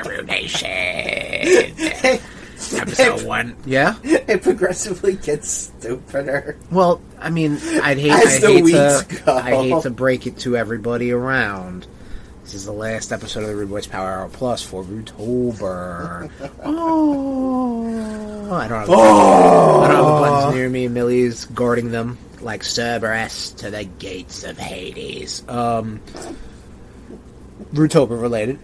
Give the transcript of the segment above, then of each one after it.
RudeNation. Episode 1. Yeah? It progressively gets stupider. Well, I mean, I hate to break it to everybody around. This is the last episode of the RudeBoyz Power Hour Plus for Rudetober. I don't have the buttons near me. Millie's guarding them like Cerberus to the gates of Hades. Rudetober related.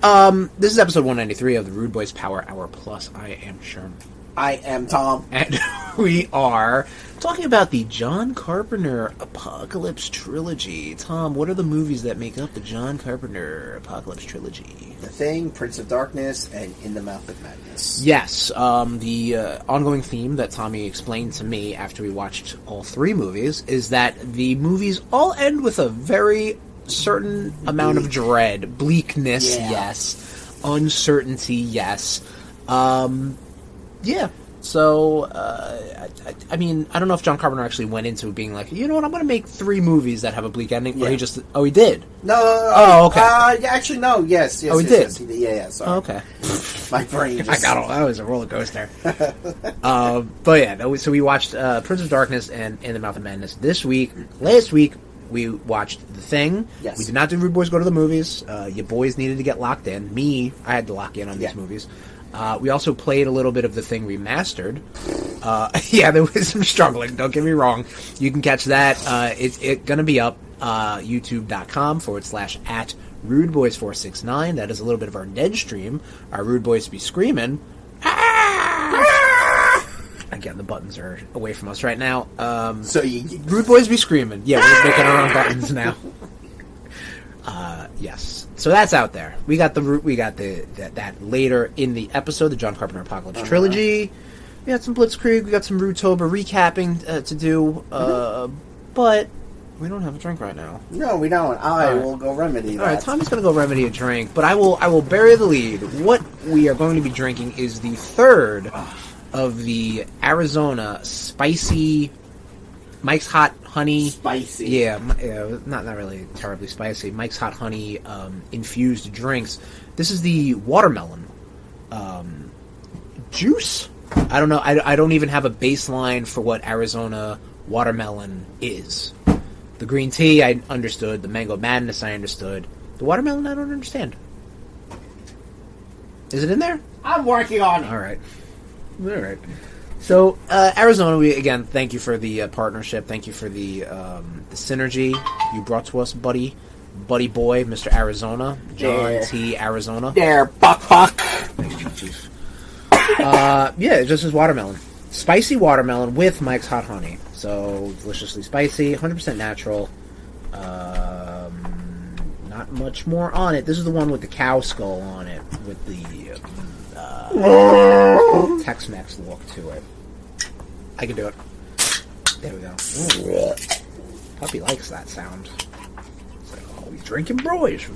This is episode 193 of the RudeBoyz Power Hour Plus. I am Sherman. I am Tom. And we are talking about the John Carpenter Apocalypse Trilogy. Tom, what are the movies that make up the John Carpenter Apocalypse Trilogy? The Thing, Prince of Darkness, and In the Mouth of Madness. Yes, the ongoing theme that Tommy explained to me after we watched all three movies is that the movies all end with a very certain amount of dread. Bleakness, yes. Uncertainty, yes. Yeah. So, I mean, I don't know if John Carpenter actually went into it being like, you know what, I'm going to make 3 movies that have a bleak ending. Yeah. Or he just... Oh, he did? No. Oh, okay. Actually, no. Yes. Oh, he did? Yes, he did. Yeah, sorry. Oh, okay. My brain just... That was a roller coaster. But yeah, so we watched Prince of Darkness and In the Mouth of Madness this week. Last week, we watched The Thing. Yes. We did not do RudeBoyz Go to the Movies. Ya Boyz needed to get locked in. I had to lock in on these movies. We also played a little bit of The Thing Remastered. There was some struggling, don't get me wrong. You can catch that. It's going to be up youtube.com/@RudeBoyz469. That is a little bit of our Ned stream. Our Rude Boys be screaming. Again, the buttons are away from us right now. Rude Boys be screaming. Yeah, we're making our own buttons now. Yes. So that's out there. We got that later in the episode, the John Carpenter Apocalypse Trilogy. We got some Blitzkrieg. We got some Rudetober recapping to do. But we don't have a drink right now. No, we don't. I will go remedy that. All right, Tommy's going to go remedy a drink, but I will bury the lead. What we are going to be drinking is the third of the Arizona spicy Mike's Hot Honey. Spicy. Yeah, not really terribly spicy. Mike's Hot Honey infused drinks. This is the watermelon juice. I don't know. I don't even have a baseline for what Arizona watermelon is. The green tea, I understood. The mango madness, I understood. The watermelon, I don't understand. Is it in there? I'm working on it. All right. So, Arizona, we again thank you for the partnership. Thank you for the synergy you brought to us, buddy boy, Mr. Arizona, John T. Arizona. There, buck. Thanks, Chief. It just is watermelon, spicy watermelon with Mike's Hot Honey. So deliciously spicy, 100% natural. Not much more on it. This is the one with the cow skull on it, with the Tex-Mex look to it. I can do it. There we go. Ooh. Puppy likes that sound. It's like, oh, we're drinking boys.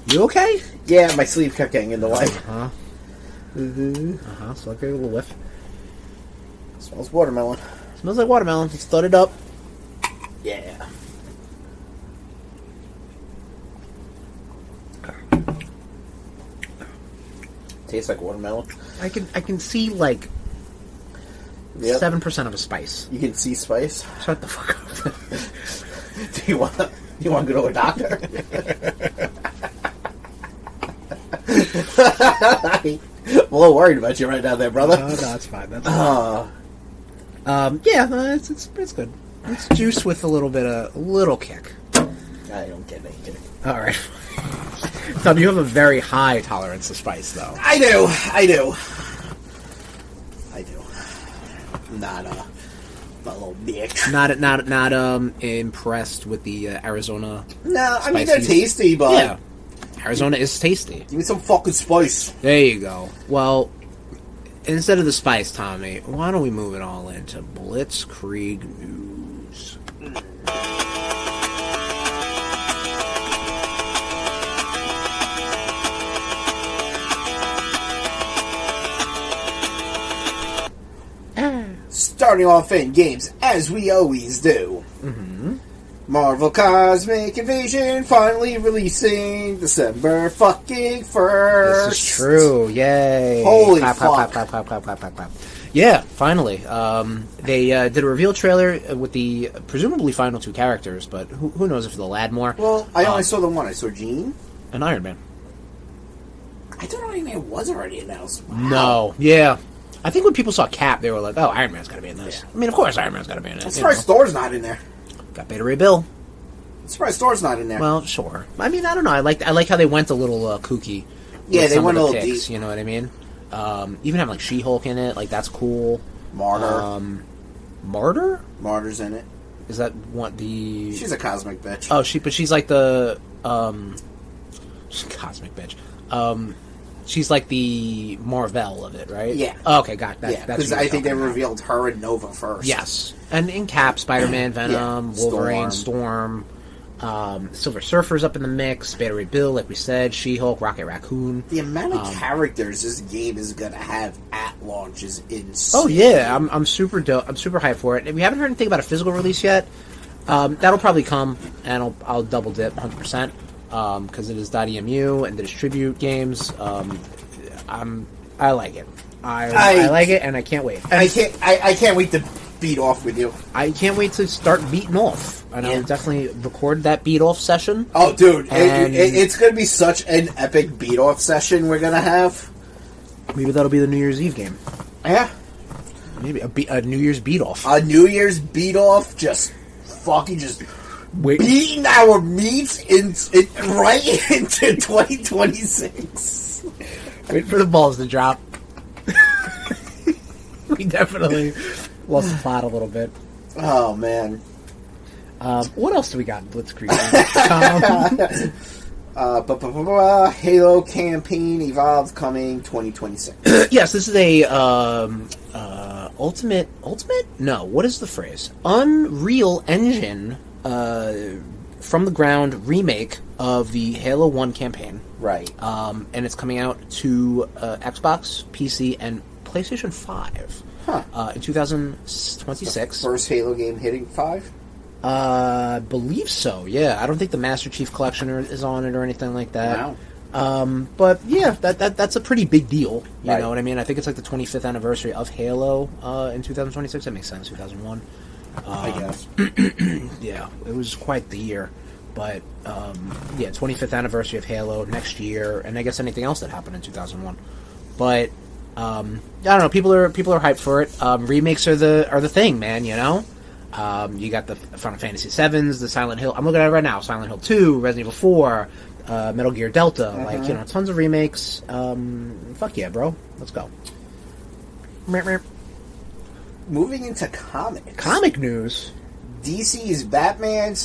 You okay? Yeah, my sleeve kept getting in the way. So I'll give it a little whiff. Smells watermelon. Smells like watermelon. Let's thud it up. Yeah. Tastes like watermelon. I can see like 7% of a spice. You can see spice? Shut the fuck up. Do you want to go to a doctor? I'm a little worried about you right now there, brother. No, it's fine. That's fine. It's good. It's juice with a little kick. I don't get it. All right. Tom, you have a very high tolerance to spice, though. I do. Not a little bitch. Not impressed with the Arizona. No, I mean they're tasty, but yeah, Arizona is tasty. Give me some fucking spice. There you go. Well, instead of the spice, Tommy, why don't we move it all into Blitzkrieg news? Starting off in games, as we always do. Mm-hmm. Marvel Cosmic Invasion finally releasing December fucking 1st. This is true. Yay. Holy clap, fuck. Clap, clap, clap, clap, clap, clap. Yeah, finally. They did a reveal trailer with the presumably final 2 characters, but who knows if they'll add more. Well, I only saw the one. I saw Jean. And Iron Man. I thought Iron Man was already announced. Wow. No. Yeah. I think when people saw Cap, they were like, oh, Iron Man's got to be in this. Yeah. I mean, of course Iron Man's got to be in it. I'm surprised Thor's not in there. Got Beta Ray Bill. I'm surprised Thor's not in there. Well, sure. I mean, I don't know. I like how they went a little kooky. Yeah, they went a little picks, deep. You know what I mean? Even having like She-Hulk in it, like that's cool. Martyr. Martyr? Martyr's in it. Is that what the? She's a cosmic bitch. Oh, she's like the cosmic bitch. She's like the Marvel of it, right? Yeah. Oh, okay, got that. Yeah, because I think they revealed her and Nova first. Yes, and in Cap, Spider-Man, Venom, Wolverine, Storm, Silver Surfer's up in the mix. Beta Ray Bill, like we said, She-Hulk, Rocket Raccoon. The amount of characters this game is gonna have at launch is insane. Oh yeah, I'm super dope. I'm super hyped for it. And we haven't heard anything about a physical release yet. That'll probably come, and I'll double dip 100%. Because it is .emu and the distribute games. I like it. I like it, and I can't wait. And I can't wait to beat off with you. I can't wait to start beating off. And I'll definitely record that beat off session. Oh, dude, it's going to be such an epic beat off session we're going to have. Maybe that'll be the New Year's Eve game. Yeah, maybe a New Year's beat off. A New Year's beat off, just beating our meats right into 2026. Wait for the balls to drop. We definitely lost the plot a little bit. Oh, man. What else do we got in Blitzkrieg? Halo campaign Evolved coming 2026. Yes, this is a ultimate? No, what is the phrase? Unreal Engine from the ground remake of the Halo 1 campaign. Right. And it's coming out to Xbox, PC, and PlayStation 5 in 2026. First Halo game hitting 5? I believe so, yeah. I don't think the Master Chief Collection is on it or anything like that. Wow. But yeah, that's a pretty big deal. You right. know what I mean? I think it's like the 25th anniversary of Halo in 2026. That makes sense, 2001. I guess. Yeah, it was quite the year. But, 25th anniversary of Halo next year, and I guess anything else that happened in 2001. But, I don't know, people are hyped for it. Remakes are the thing, man, you know? You got the Final Fantasy VIIs, the Silent Hill. I'm looking at it right now. Silent Hill 2, Resident Evil 4, Metal Gear Delta. Mm-hmm. Like, you know, tons of remakes. Fuck yeah, bro. Let's go. Moving into comics. Comic news. DC's Batman /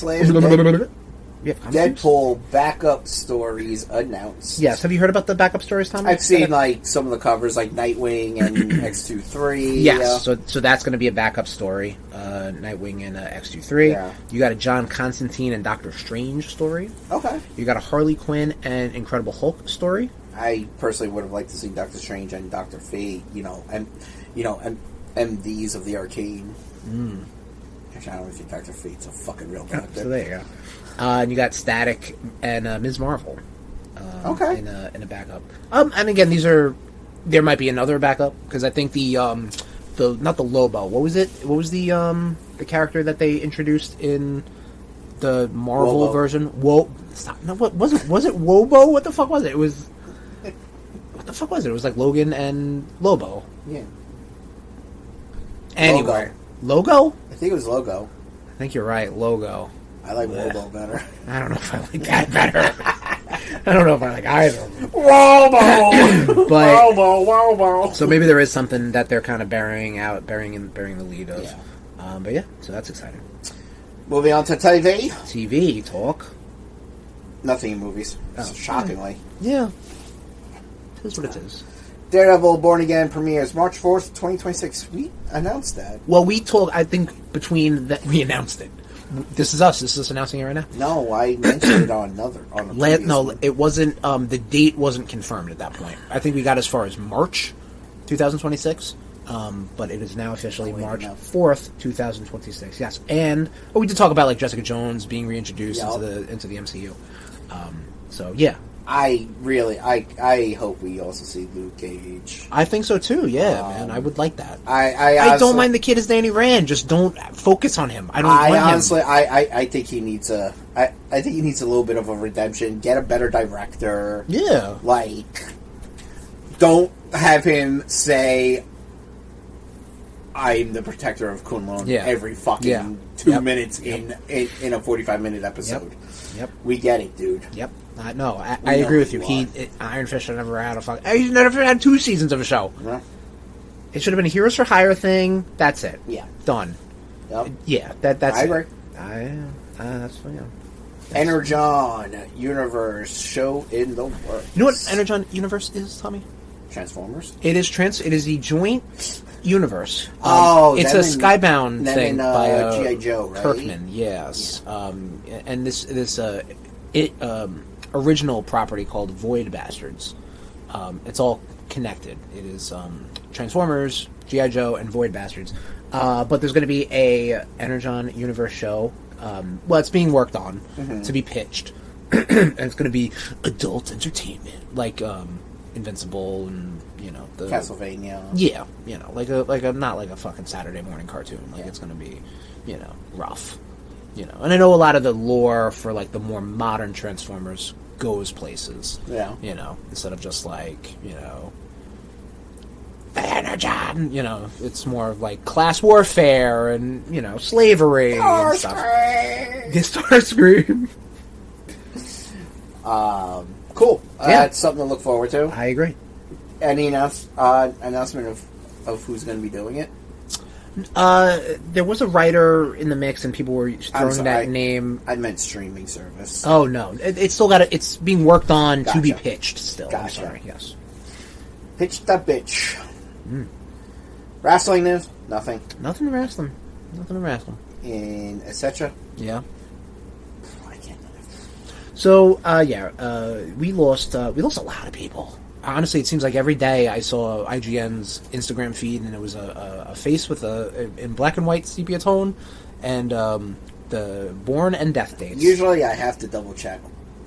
Deadpool backup stories announced. Yes, have you heard about the backup stories, Tom? I've seen like some of the covers, like Nightwing and X23. Yes, so that's going to be a backup story. Nightwing and X23. Yeah. You got a John Constantine and Doctor Strange story. Okay. You got a Harley Quinn and Incredible Hulk story. I personally would have liked to see Doctor Strange and Doctor Fate. MDs of the arcade. Actually, I don't think Doctor Fate's a fucking real doctor. So there you go. And you got Static and Ms. Marvel. Okay. In a backup. And again, there might be another backup because I think the not the Lobo. What was it? What was the character that they introduced in the Marvel Wobo. version? Stop. No, what was it? Was it Wobo? What the fuck was it? It was. What the fuck was it? It was like Logan and Lobo. Yeah. Anyway, Logo? I think it was Logo. I think you're right. Logo. I like Lobo better. I don't know if I like that better. I don't know if I like either. Robo! But, Robo! So maybe there is something that they're kind of bearing the lead of. Yeah. But yeah, so that's exciting. Moving on to TV. TV talk. Nothing in movies. Shockingly. Yeah. It is what it is. Daredevil Born Again premieres March 4th, 2026. We announced that. Well, we announced it. This is us. This is us announcing it right now. No, I mentioned it on a previous one. It wasn't. The date wasn't confirmed at that point. I think we got as far as March 2026, But it is now officially wait, March no. 4th, 2026. Yes, and we did talk about like Jessica Jones being reintroduced into the MCU. So yeah, I hope we also see Luke Cage. I think so too. Yeah, man, I would like that. I don't mind the kid as Danny Rand. Just don't focus on him. I don't. Honestly, I think he needs a. I think he needs a little bit of a redemption. Get a better director. Yeah. Like, don't have him say, "I'm the protector of Kunlun" every fucking 2 minutes in a 45-minute episode. Yep. We get it, dude. Yep. No, I agree with you. Iron Fist should never had he's never had 2 seasons of a show. Yeah. It should have been a Heroes for Hire thing. That's it. Yeah. Done. Yep. Yeah, that's I it. agree. That's Energon Universe show in the works. You know what Energon Universe is, Tommy? Transformers? It is the joint universe. It's a Skybound thing by G.I. Joe, right? Kirkman, yes. Yeah. And this original property called Void Bastards. It's all connected. It is Transformers, G.I. Joe, and Void Bastards. But there's going to be a Energon Universe show. It's being worked on to be pitched. And it's going to be adult entertainment, like Invincible and the Castlevania. Yeah, like a not like a fucking Saturday morning cartoon. Like it's going to be, rough. And I know a lot of the lore for like the more modern Transformers goes places. Yeah. Instead of just like, Energon, it's more like class warfare and, slavery and stuff. Starscream. Cool. That's something to look forward to. I agree. Any announcement of who's going to be doing it? There was a writer in the mix, and people were throwing that name. I meant streaming service. Oh no, it's still got it's being worked on to be pitched. Still, gotcha. I'm sorry. Yes, pitch that bitch. Wrestling news? Nothing. Nothing to wrestling. In etc. Yeah. I can't. So we lost a lot of people. Honestly, it seems like every day I saw IGN's Instagram feed, and it was a face with in black and white sepia tone, and the born and death dates. Usually, I have to double check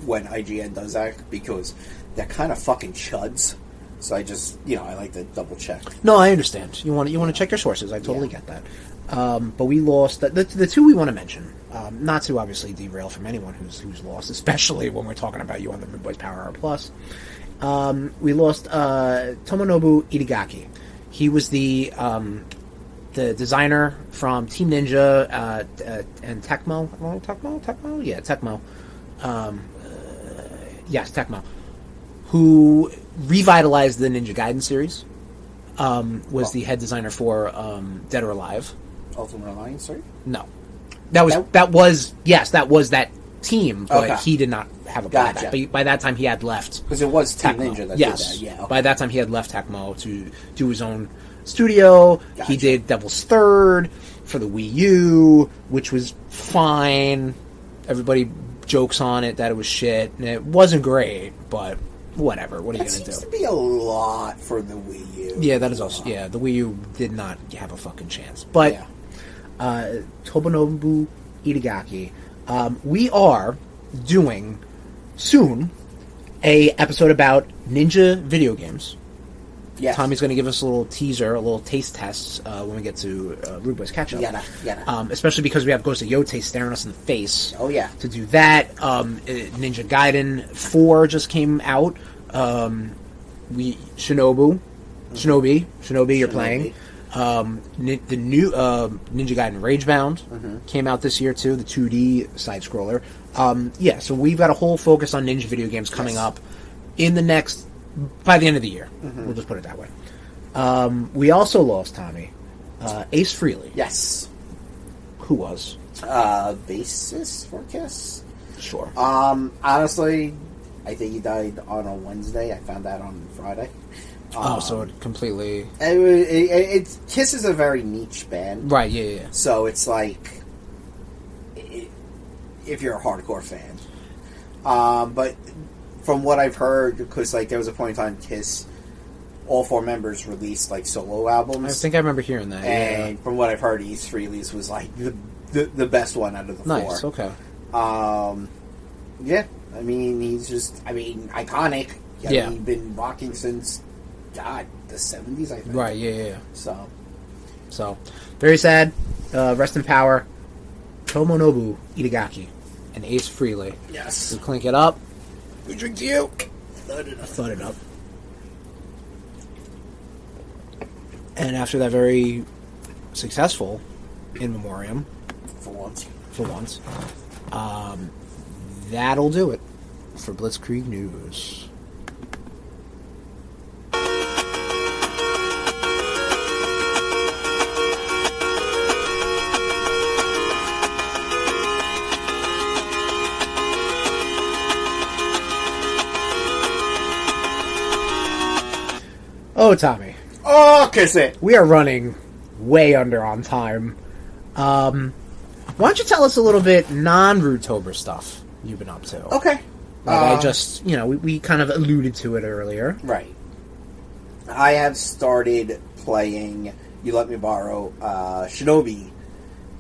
when IGN does that because they're kind of fucking chuds. So I just, I like to double check. No, I understand. You want to check your sources. I totally get that. But we lost the two we want to mention. Not to obviously derail from anyone who's lost, especially when we're talking about you on the RudeBoyz Power Hour Plus. We lost Tomonobu Itagaki. He was the designer from Team Ninja and Tecmo. Tecmo? Yeah, Tecmo. Yes, Tecmo. Who revitalized the Ninja Gaiden series. Was the head designer for Dead or Alive. Ultimate Alliance, sorry? No. That was that team, but he did not have a part of that. But by that time, he had left. Because it was Team Tecmo. Ninja that did that. Yeah. Okay. By that time, he had left Tecmo to do his own studio. Gotcha. He did Devil's Third for the Wii U, which was fine. Everybody jokes on it that it was shit, and it wasn't great, but whatever. What are you going to do? Seems to be a lot for the Wii U. Yeah, that is also... Yeah, the Wii U did not have a fucking chance. But Tomonobu Itagaki... we are doing soon a episode about ninja video games. Yes. Tommy's going to give us a little teaser, a little taste test when we get to RudeBoyz Catch Up. Yeah. Especially because we have Ghost of Yote staring us in the face. Oh, yeah. To do that. Ninja Gaiden 4 just came out. Shinobi, you're playing. The new Ninja Gaiden Ragebound came out this year too, the 2D side scroller. So we've got a whole focus on ninja video games coming up in the by the end of the year. We'll just put it that way. We also lost Tommy Ace Frehley. Yes. Who was basis for Kiss? Sure. Honestly, I think he died on a Wednesday. I found that on Friday. So it completely... Kiss is a very niche band. Right, yeah. So it's like... if you're a hardcore fan. But from what I've heard, because there was a point in time Kiss all 4 members released like solo albums. I think I remember hearing that. And from what I've heard, East Frehley's was like the best one out of the 4. Nice. Okay. Yeah. I mean, he's just iconic. He's been rocking since the 70s, I think. Right. Yeah. So very sad. Rest in power, Tomonobu Itagaki and Ace Frehley. Yes. We clink it up. We drink to you. Thud it up. And after that very successful in memoriam, for once, that'll do it for Blitzkrieg News. Oh, Tommy. Oh, kiss it. We are running way under on time. Why don't you tell us a little bit non-Rudetober stuff you've been up to? Okay. I just, we kind of alluded to it earlier. Right. I have started playing, you let me borrow, Shinobi,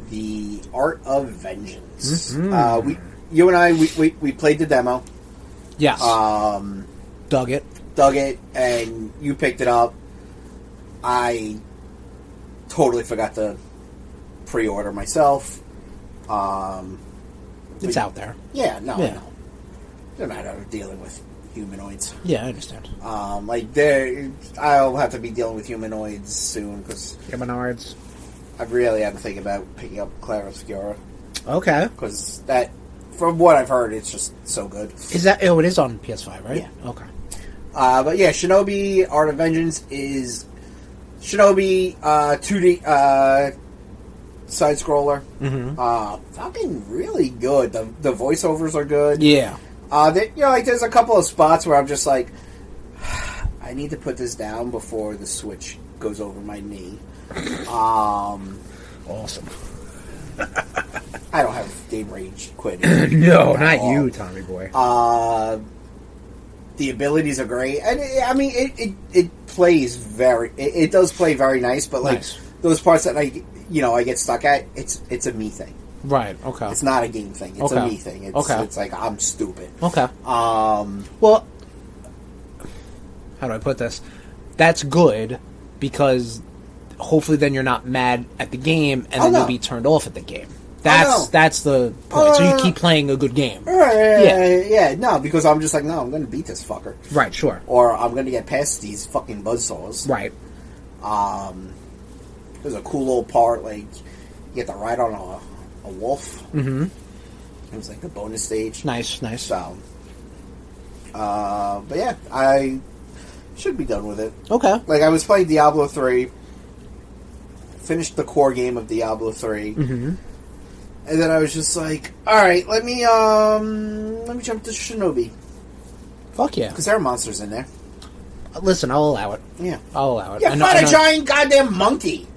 The Art of Vengeance. Mm-hmm. You and I, we played the demo. Yes. Dug it, and you picked it up. I totally forgot to pre-order myself. It's out there. Yeah, no. They're not dealing with humanoids. Yeah, I understand. I'll have to be dealing with humanoids soon, because Humanoids. I really had to think about picking up Claire Obscura. Okay. Because that, from what I've heard, it's just so good. Is that? Oh, it is on PS5, right? Yeah. Okay. But yeah, Shinobi Art of Vengeance is Shinobi 2D side scroller. Mm-hmm. Fucking really good. The voiceovers are good. Yeah. There's a couple of spots where I'm just like, I need to put this down before the Switch goes over my knee. Awesome. I don't have game rage quit. No, not you, Tommy boy. The abilities are great, and it plays it does play very nice. But nice. Those parts that I get stuck at, it's a me thing. Right. Okay. It's not a game thing. It's a me thing. It's like I'm stupid. Okay. Well, how do I put this? That's good, because hopefully then you're not mad at the game, and then you'll be turned off at the game. That's the point. So you keep playing a good game. Yeah. No, because I'm just like, no, I'm going to beat this fucker. Right. Sure. Or I'm going to get past these fucking buzzsaws. Right. There's a cool little part, like you get to ride on a wolf. Mm-hmm. It was like the bonus stage. Nice. So, but yeah, I should be done with it. Okay. Like, I was playing Diablo 3, finished the core game of Diablo 3, mm-hmm. and then I was just like, all right, let me jump to Shinobi. Fuck yeah. Because there are monsters in there. Listen, I'll allow it. Yeah. I'll allow it. Yeah, fight a giant goddamn monkey.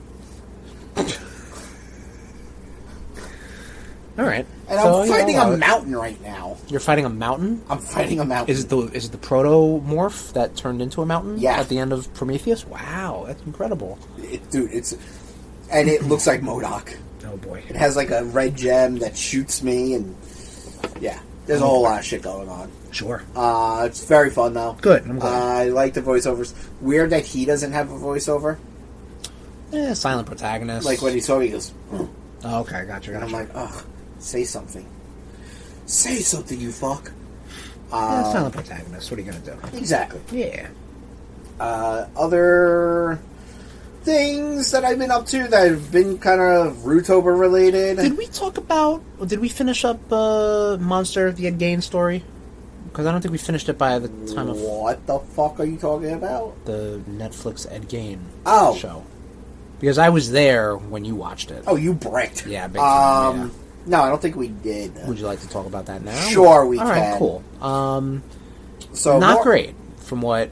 All right. And I'm fighting a mountain right now. You're fighting a mountain? I'm fighting a mountain. Is it the proto-morph that turned into a mountain? Yeah. At the end of Prometheus? Wow, that's incredible. And it looks like MODOK. Oh boy. It has like a red gem that shoots me, and yeah, there's a whole lot of shit going on. Sure. It's very fun though. Good, I'm glad. I like the voiceovers. Weird that he doesn't have a voiceover. Silent protagonist. Like when he saw me, he goes, Oh, okay, gotcha. And I'm like, ugh, say something. Say something, you fuck. Silent protagonist. What are you going to do? Exactly. Yeah. Other things that I've been up to that have been kind of Rudetober related. Did we finish up Monster the Ed Gein story? Because I don't think we finished it by the time of... What the fuck are you talking about? The Netflix Ed Gein show. Because I was there when you watched it. Oh, you bricked. Yeah, big time, yeah. No, I don't think we did. Would you like to talk about that now? Sure, we can. All right, cool. So not great, from what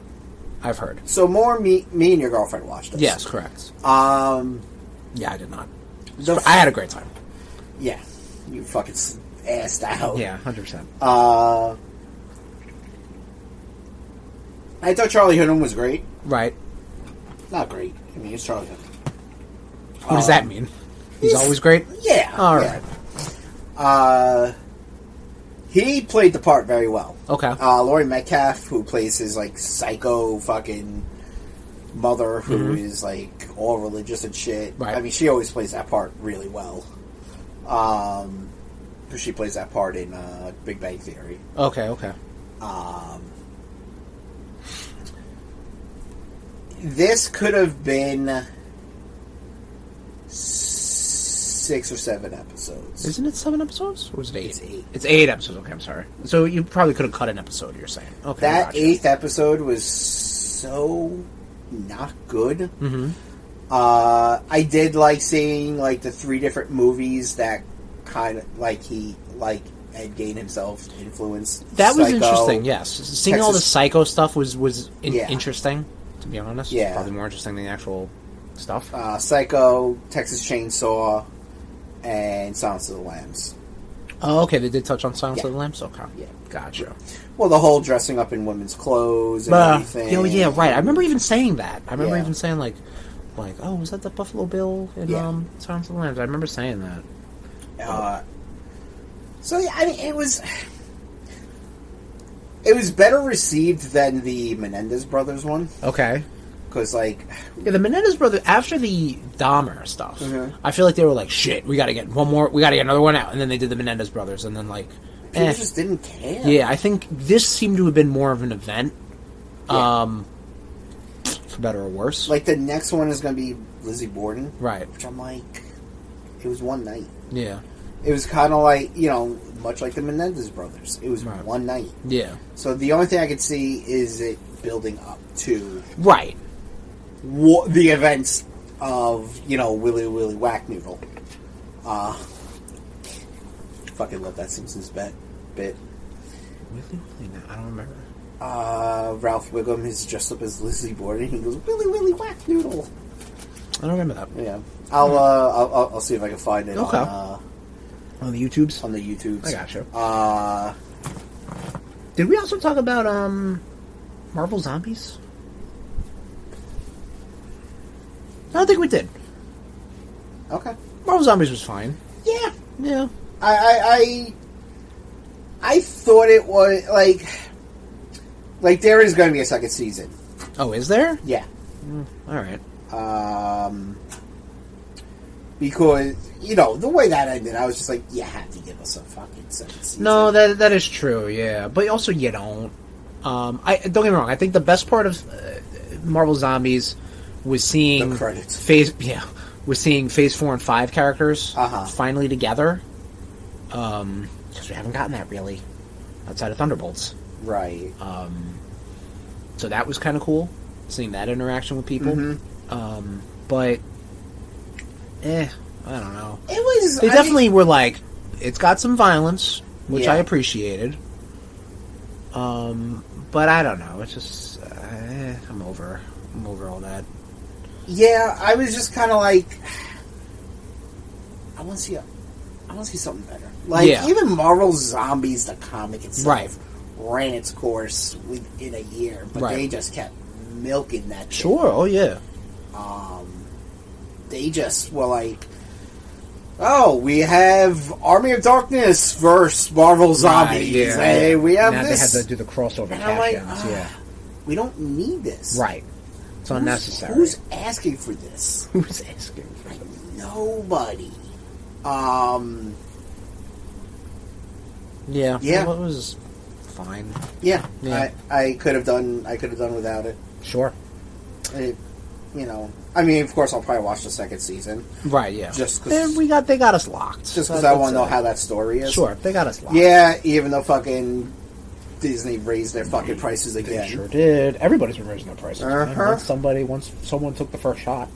I've heard. So more me and your girlfriend watched it. Yes, correct. Yeah, I did not. I had a great time. Yeah, you fucking assed out. Yeah, 100%. I thought Charlie Hunnam was great. Right. not great. I mean, it's Charlie Hunnam. What does that mean? He's always great? Yeah. All yeah. right. He played the part very well. Okay. Laurie Metcalf, who plays his, like, psycho fucking mother, who is, like, all religious and shit. Right. I mean, she always plays that part really well. Because she plays that part in Big Bang Theory. Okay. This could have been 6 or 7 episodes. Isn't it 7 episodes? Or was it 8? It's 8. It's 8 episodes. Okay, I'm sorry. So you probably could have cut an episode, you're saying. Okay. That gotcha. 8th episode was so not good. Mm-hmm. I did like seeing, like, the 3 different movies that kind of, like, he, like, Ed Gein himself influenced. That was Psycho, interesting, yes. Seeing all the Psycho stuff was Yeah. interesting, to be honest. Yeah. Probably more interesting than the actual stuff. Psycho, Texas Chainsaw, and Silence of the Lambs. Oh, okay, they did touch on Silence Yeah. of the Lambs? Okay. Yeah. Gotcha. Well, the whole dressing up in women's clothes and everything. Oh, yeah, right. I remember even saying that. I remember Yeah. even saying, like, oh, was that the Buffalo Bill in Silence of the Lambs? I remember saying that. So, yeah, I mean, it was better received than the Menendez brothers one. Okay. Because, like... Yeah, the Menendez brothers, after the Dahmer stuff, I feel like they were like, shit, we gotta get another one out. And then they did the Menendez brothers, and then, like... People just didn't care. Yeah, I think this seemed to have been more of an event. Yeah. For better or worse. Like, the next one is going to be Lizzie Borden. Right. Which I'm like... It was one night. Yeah. It was kind of like, much like the Menendez brothers. It was one night. Yeah. So the only thing I could see is it building up to... Right. The events of, Willy Willy Whack-Noodle. Fucking love that Simpsons bit. Really? I don't remember. Ralph Wiggum is dressed up as Lizzie Borden. He goes, Willy Willy Whack-Noodle. I don't remember that. Yeah. I'll see if I can find it Okay. On the YouTubes? on the YouTubes. I gotcha. Did we also talk about Marvel Zombies? I don't think we did. Okay. Marvel Zombies was fine. Yeah. Yeah. I thought it was like there is going to be a second season. Oh, is there? Yeah. All right. Because the way that ended, I was just like, you have to give us a fucking second season. No, that is true. Yeah, but also you don't. Don't get me wrong. I think the best part of Marvel Zombies was seeing The credits. was seeing Phase 4 and 5 characters finally together. Because we haven't gotten that really outside of Thunderbolts. Right. So that was kind of cool, seeing that interaction with people. But, I don't know. It was... They definitely were like, it's got some violence, which Yeah. I appreciated. But I don't know. It's just, I'm over all that. Yeah, I was just kind of like, I want to see something better. Like, even Marvel Zombies, the comic itself, ran its course within a year, but they just kept milking that shit. Sure, oh yeah. They just were like, oh, we have Army of Darkness versus Marvel Zombies. Hey, we have now this. they had to do the crossover And I'm like, cash-ins, we don't need this. Right. It's unnecessary. Who's asking for this? Who's asking for this? Nobody. Yeah. Yeah. Well, it was fine. Yeah. Yeah. I could have done without it. Sure. I mean, of course, I'll probably watch the second season. Right. Yeah. Just because they got us locked. Just because I want to know how that story is. Sure, they got us locked. Yeah, even though fucking Disney raised their fucking prices again. They sure did. Everybody's been raising their prices. Uh-huh. Once someone took the first shot,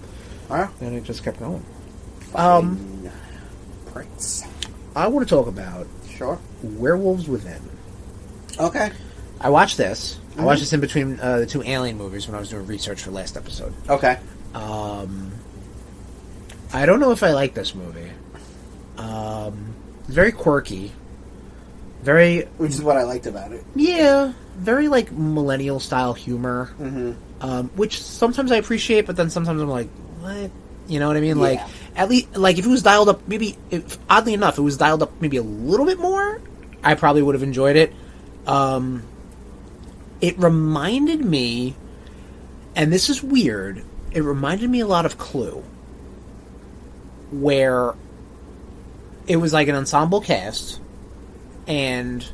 then it just kept going. Prince. I want to talk about Werewolves Within. Okay. I watched this. I watched this in between the two Alien movies when I was doing research for last episode. Okay. I don't know if I like this movie. Very quirky. Which is what I liked about it. Yeah. Very, millennial-style humor. Mm-hmm. which sometimes I appreciate, but then sometimes I'm like, what? You know what I mean? Like, at least, like, if it was dialed up, maybe, oddly enough, it was dialed up maybe a little bit more, I probably would have enjoyed it. It reminded me, and this is weird, it reminded me a lot of Clue, where it was like an ensemble cast, and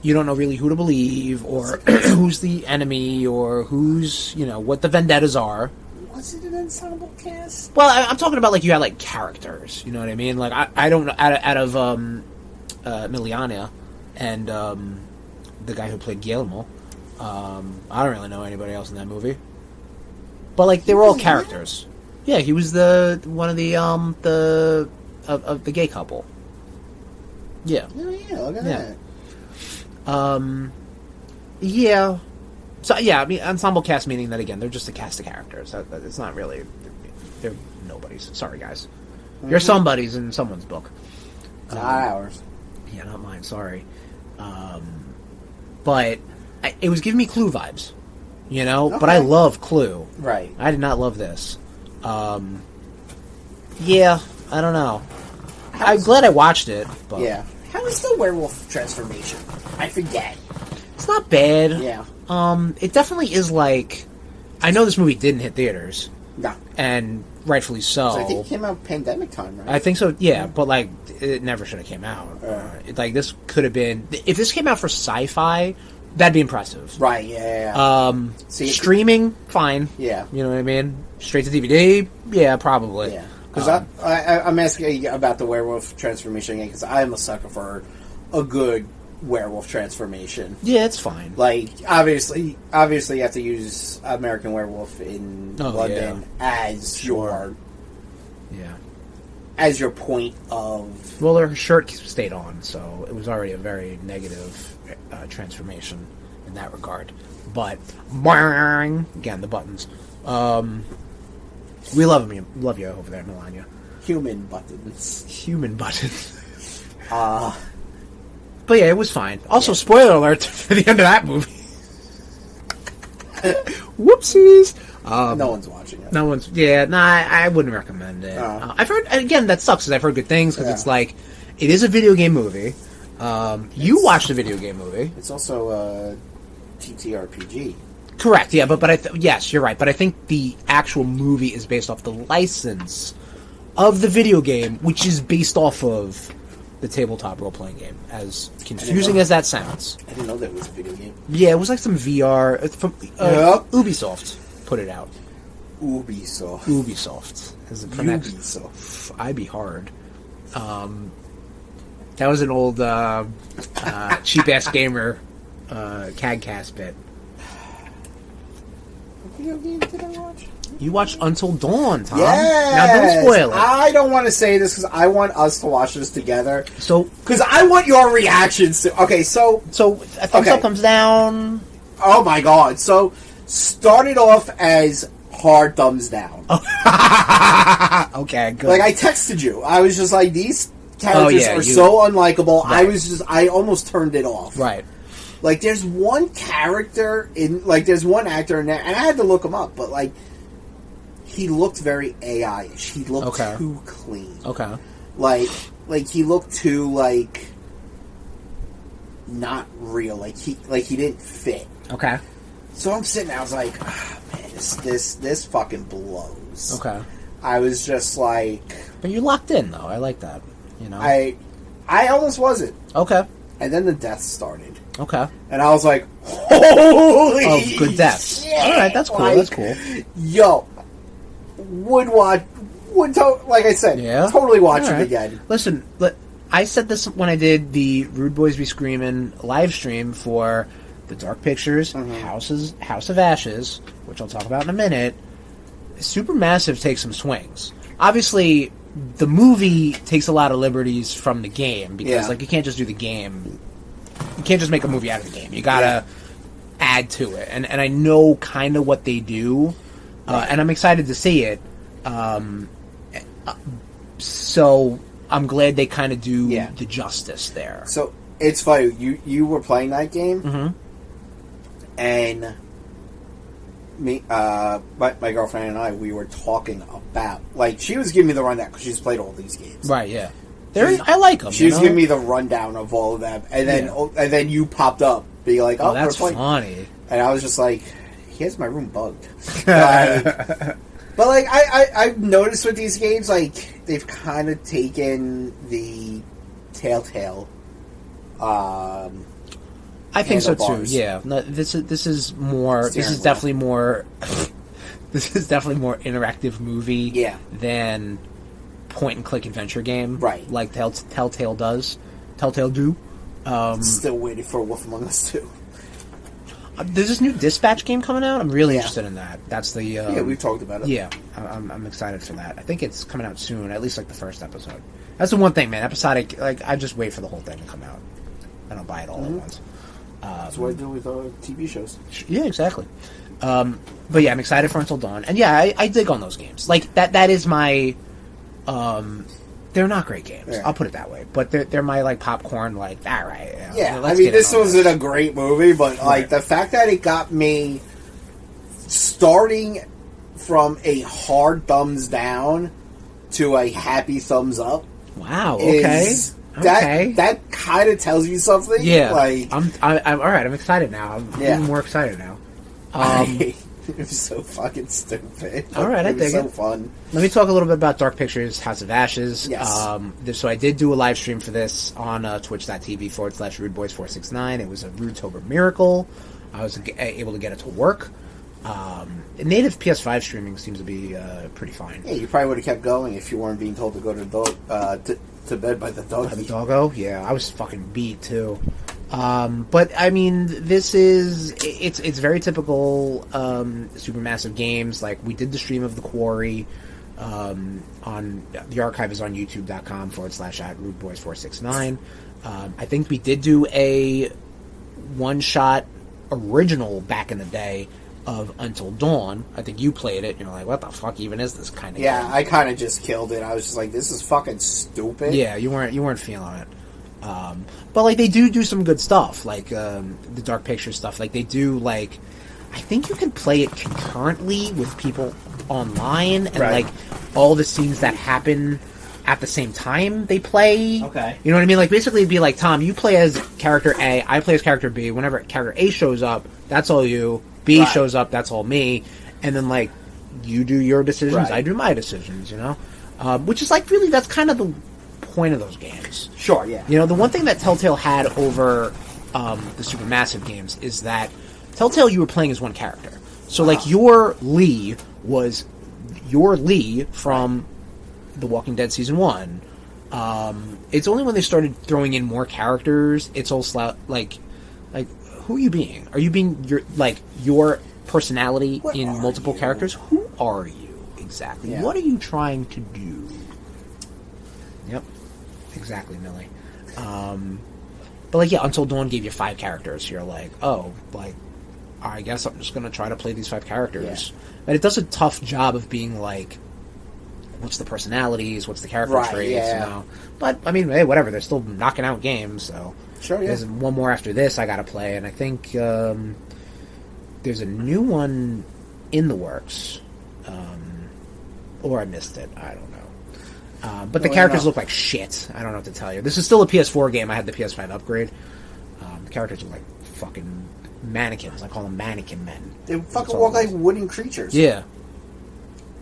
you don't know really who to believe, or who's the enemy, or who's, you know, what the vendettas are. Was it an ensemble cast? Well, I'm talking about, like, you had, like, characters, you know what I mean? Like, I don't know, out of Miliana and the guy who played Guillermo, I don't really know anybody else in that movie. But, like, they were all characters. Yeah, he was one of the gay couple. Yeah. Oh, yeah, look at that. Yeah. So, yeah, I mean, ensemble cast meaning that, again, they're just a cast of characters. It's not really... They're nobodies. Sorry, guys. Mm-hmm. You're somebodies in someone's book. Not ours. Yeah, not mine, sorry. But it was giving me Clue vibes, you know? Okay. But I love Clue. Right. I did not love this. Yeah, I don't know. I'm glad I watched it. But yeah. How is the werewolf transformation? I forget. It's not bad. Yeah. It definitely is like... I know this movie didn't hit theaters. No. And rightfully so. I think it came out pandemic time, right? I think so, yeah. But, like, it never should have came out. Like, this could have been... If this came out for sci-fi, that'd be impressive. Right, yeah. Streaming, fine. Yeah. You know what I mean? Straight to DVD? Yeah, probably. Yeah. Because I'm asking about the werewolf transformation again, because I'm a sucker for a good werewolf transformation. Yeah, it's fine. Like, obviously you have to use American Werewolf in London as your point of... Well, her shirt stayed on, so it was already a very negative transformation in that regard. But, again, the buttons. We love you over there, Melania. Human buttons. But yeah, it was fine. Also, spoiler alert for the end of that movie. Whoopsies. No one's watching it. I wouldn't recommend it. I've heard, again, that sucks because I've heard good things because it's like, it is a video game movie. You watched a video game movie. It's also a TTRPG. Correct, yeah, but yes, you're right. But I think the actual movie is based off the license of the video game, which is based off of the tabletop role-playing game, as confusing as that sounds. I didn't know that was a video game. Yeah, it was like some VR. From Ubisoft put it out. Ubisoft. As the Ubisoft. I'd be hard. That was an old cheap-ass gamer CADcast bit. What video game did I watch? You watched Until Dawn, Tom. Yes! Now don't spoil it. I don't want to say this because I want us to watch this together. So, because I want your reactions to... Okay, so a thumbs up, thumbs down. Oh my god. So, started off as hard thumbs down. Okay, good. Like, I texted you. I was just like, these characters are so unlikable. Right. I almost turned it off. Right. Like, there's one character there's one actor in there, and I had to look him up, but, like, he looked very AI-ish. He looked too clean. Okay. Like, he looked too, like, not real. Like, he didn't fit. Okay. So I'm sitting there, I was like, oh, man, this fucking blows. Okay. I was just like... But you locked in, though. I like that, you know? I almost wasn't. Okay. And then the deaths started. Okay. And I was like, holy good deaths. shit. All right, that's cool. Like, that's cool. Yo, like I said, totally watch it again. Listen, I said this when I did the Rude Boys Be Screamin' live stream for the Dark Pictures House of Ashes, which I'll talk about in a minute. Supermassive takes some swings. Obviously, the movie takes a lot of liberties from the game because, like, you can't just do the game. You can't just make a movie out of the game. You gotta add to it, and I know kind of what they do, and I'm excited to see it. So I'm glad they kind of do the justice there. So it's funny. You were playing that game, and my girlfriend and I, we were talking about, like, she was giving me the rundown because she's played all these games. Right, yeah. I like them. She was giving me the rundown of all of them, and then you popped up, being like, "Oh, that's funny." And I was just like, "He has my room bugged." But like, I've noticed with these games, like, they've kind of taken the Telltale. I think so too. Yeah, no, this is more. This is definitely more. This is definitely more interactive movie. Yeah. Than point and click adventure game, right? Like Telltale does. Telltale do. Still waiting for Wolf Among Us 2. There's this new Dispatch game coming out. I'm really interested in that. That's the yeah, we've talked about it. Yeah, I'm excited for that. I think it's coming out soon. At least like the first episode. That's the one thing, man. Episodic. Like, I just wait for the whole thing to come out. I don't buy it all at once. That's what I do with TV shows. Yeah, exactly. But yeah, I'm excited for Until Dawn, and yeah, I dig on those games. Like that is my. They're not great games. Yeah. I'll put it that way. But they're my like popcorn. Like, all right. You know, yeah, I mean, this wasn't a great movie, but like the fact that it got me starting from a hard thumbs down to a happy thumbs up. Wow. Okay. That kind of tells you something. Yeah. Like, I'm all right. I'm excited now. I'm even more excited now. It was so fucking stupid. All right, I dig it. It was so fun. Let me talk a little bit about Dark Pictures, House of Ashes. Yes. So I did do a live stream for this on twitch.tv/RudeBoyz469. It was a Rudetober miracle. I was able to get it to work. Native PS5 streaming seems to be pretty fine. Yeah, you probably would have kept going if you weren't being told to go to bed by the doggy. By the doggo? Yeah, I was fucking beat too. But I mean, it's very typical Supermassive games. Like, we did the stream of The Quarry. On the archive is on youtube.com/@RudeBoyz469. I think we did do a one-shot original back in the day of Until Dawn. I think you played it. You're like, what the fuck even is this kind of game? I kind of just killed it. I was just like, this is fucking stupid. Yeah, you weren't feeling it. But like, they do some good stuff, like the Dark Pictures stuff. Like, they do, like, I think you can play it concurrently with people online, and like all the scenes that happen at the same time they play. Okay, you know what I mean? Like, basically, it'd be like, Tom, you play as character A, I play as character B. Whenever character A shows up, that's all you. B shows up, that's all me. And then, like, you do your decisions, I do my decisions. You know, which is like, really, that's kind of the point of those games. Sure, yeah. You know, the one thing that Telltale had over the Supermassive games is that Telltale, you were playing as one character. So, like, your Lee was your Lee from The Walking Dead Season 1. It's only when they started throwing in more characters, it's all like, who are you being? Are you being your personality in multiple characters? Who are you exactly? Yeah. What are you trying to do? Yep. Exactly, Millie. But like, yeah, Until Dawn gave you 5 characters. You're like, oh, like, I guess I'm just gonna try to play these 5 characters. Yeah. But it does a tough job of being like, what's the personalities? What's the character traits? Yeah. You know? But I mean, hey, whatever. They're still knocking out games. So sure, yeah. There's one more after this I gotta play, and I think there's a new one in the works, or I missed it. I don't know. But the characters look like shit. I don't know what to tell you. This is still a PS4 game. I had the PS5 upgrade. The characters look like fucking mannequins. I call them mannequin men. They fucking walk like wooden creatures. Yeah.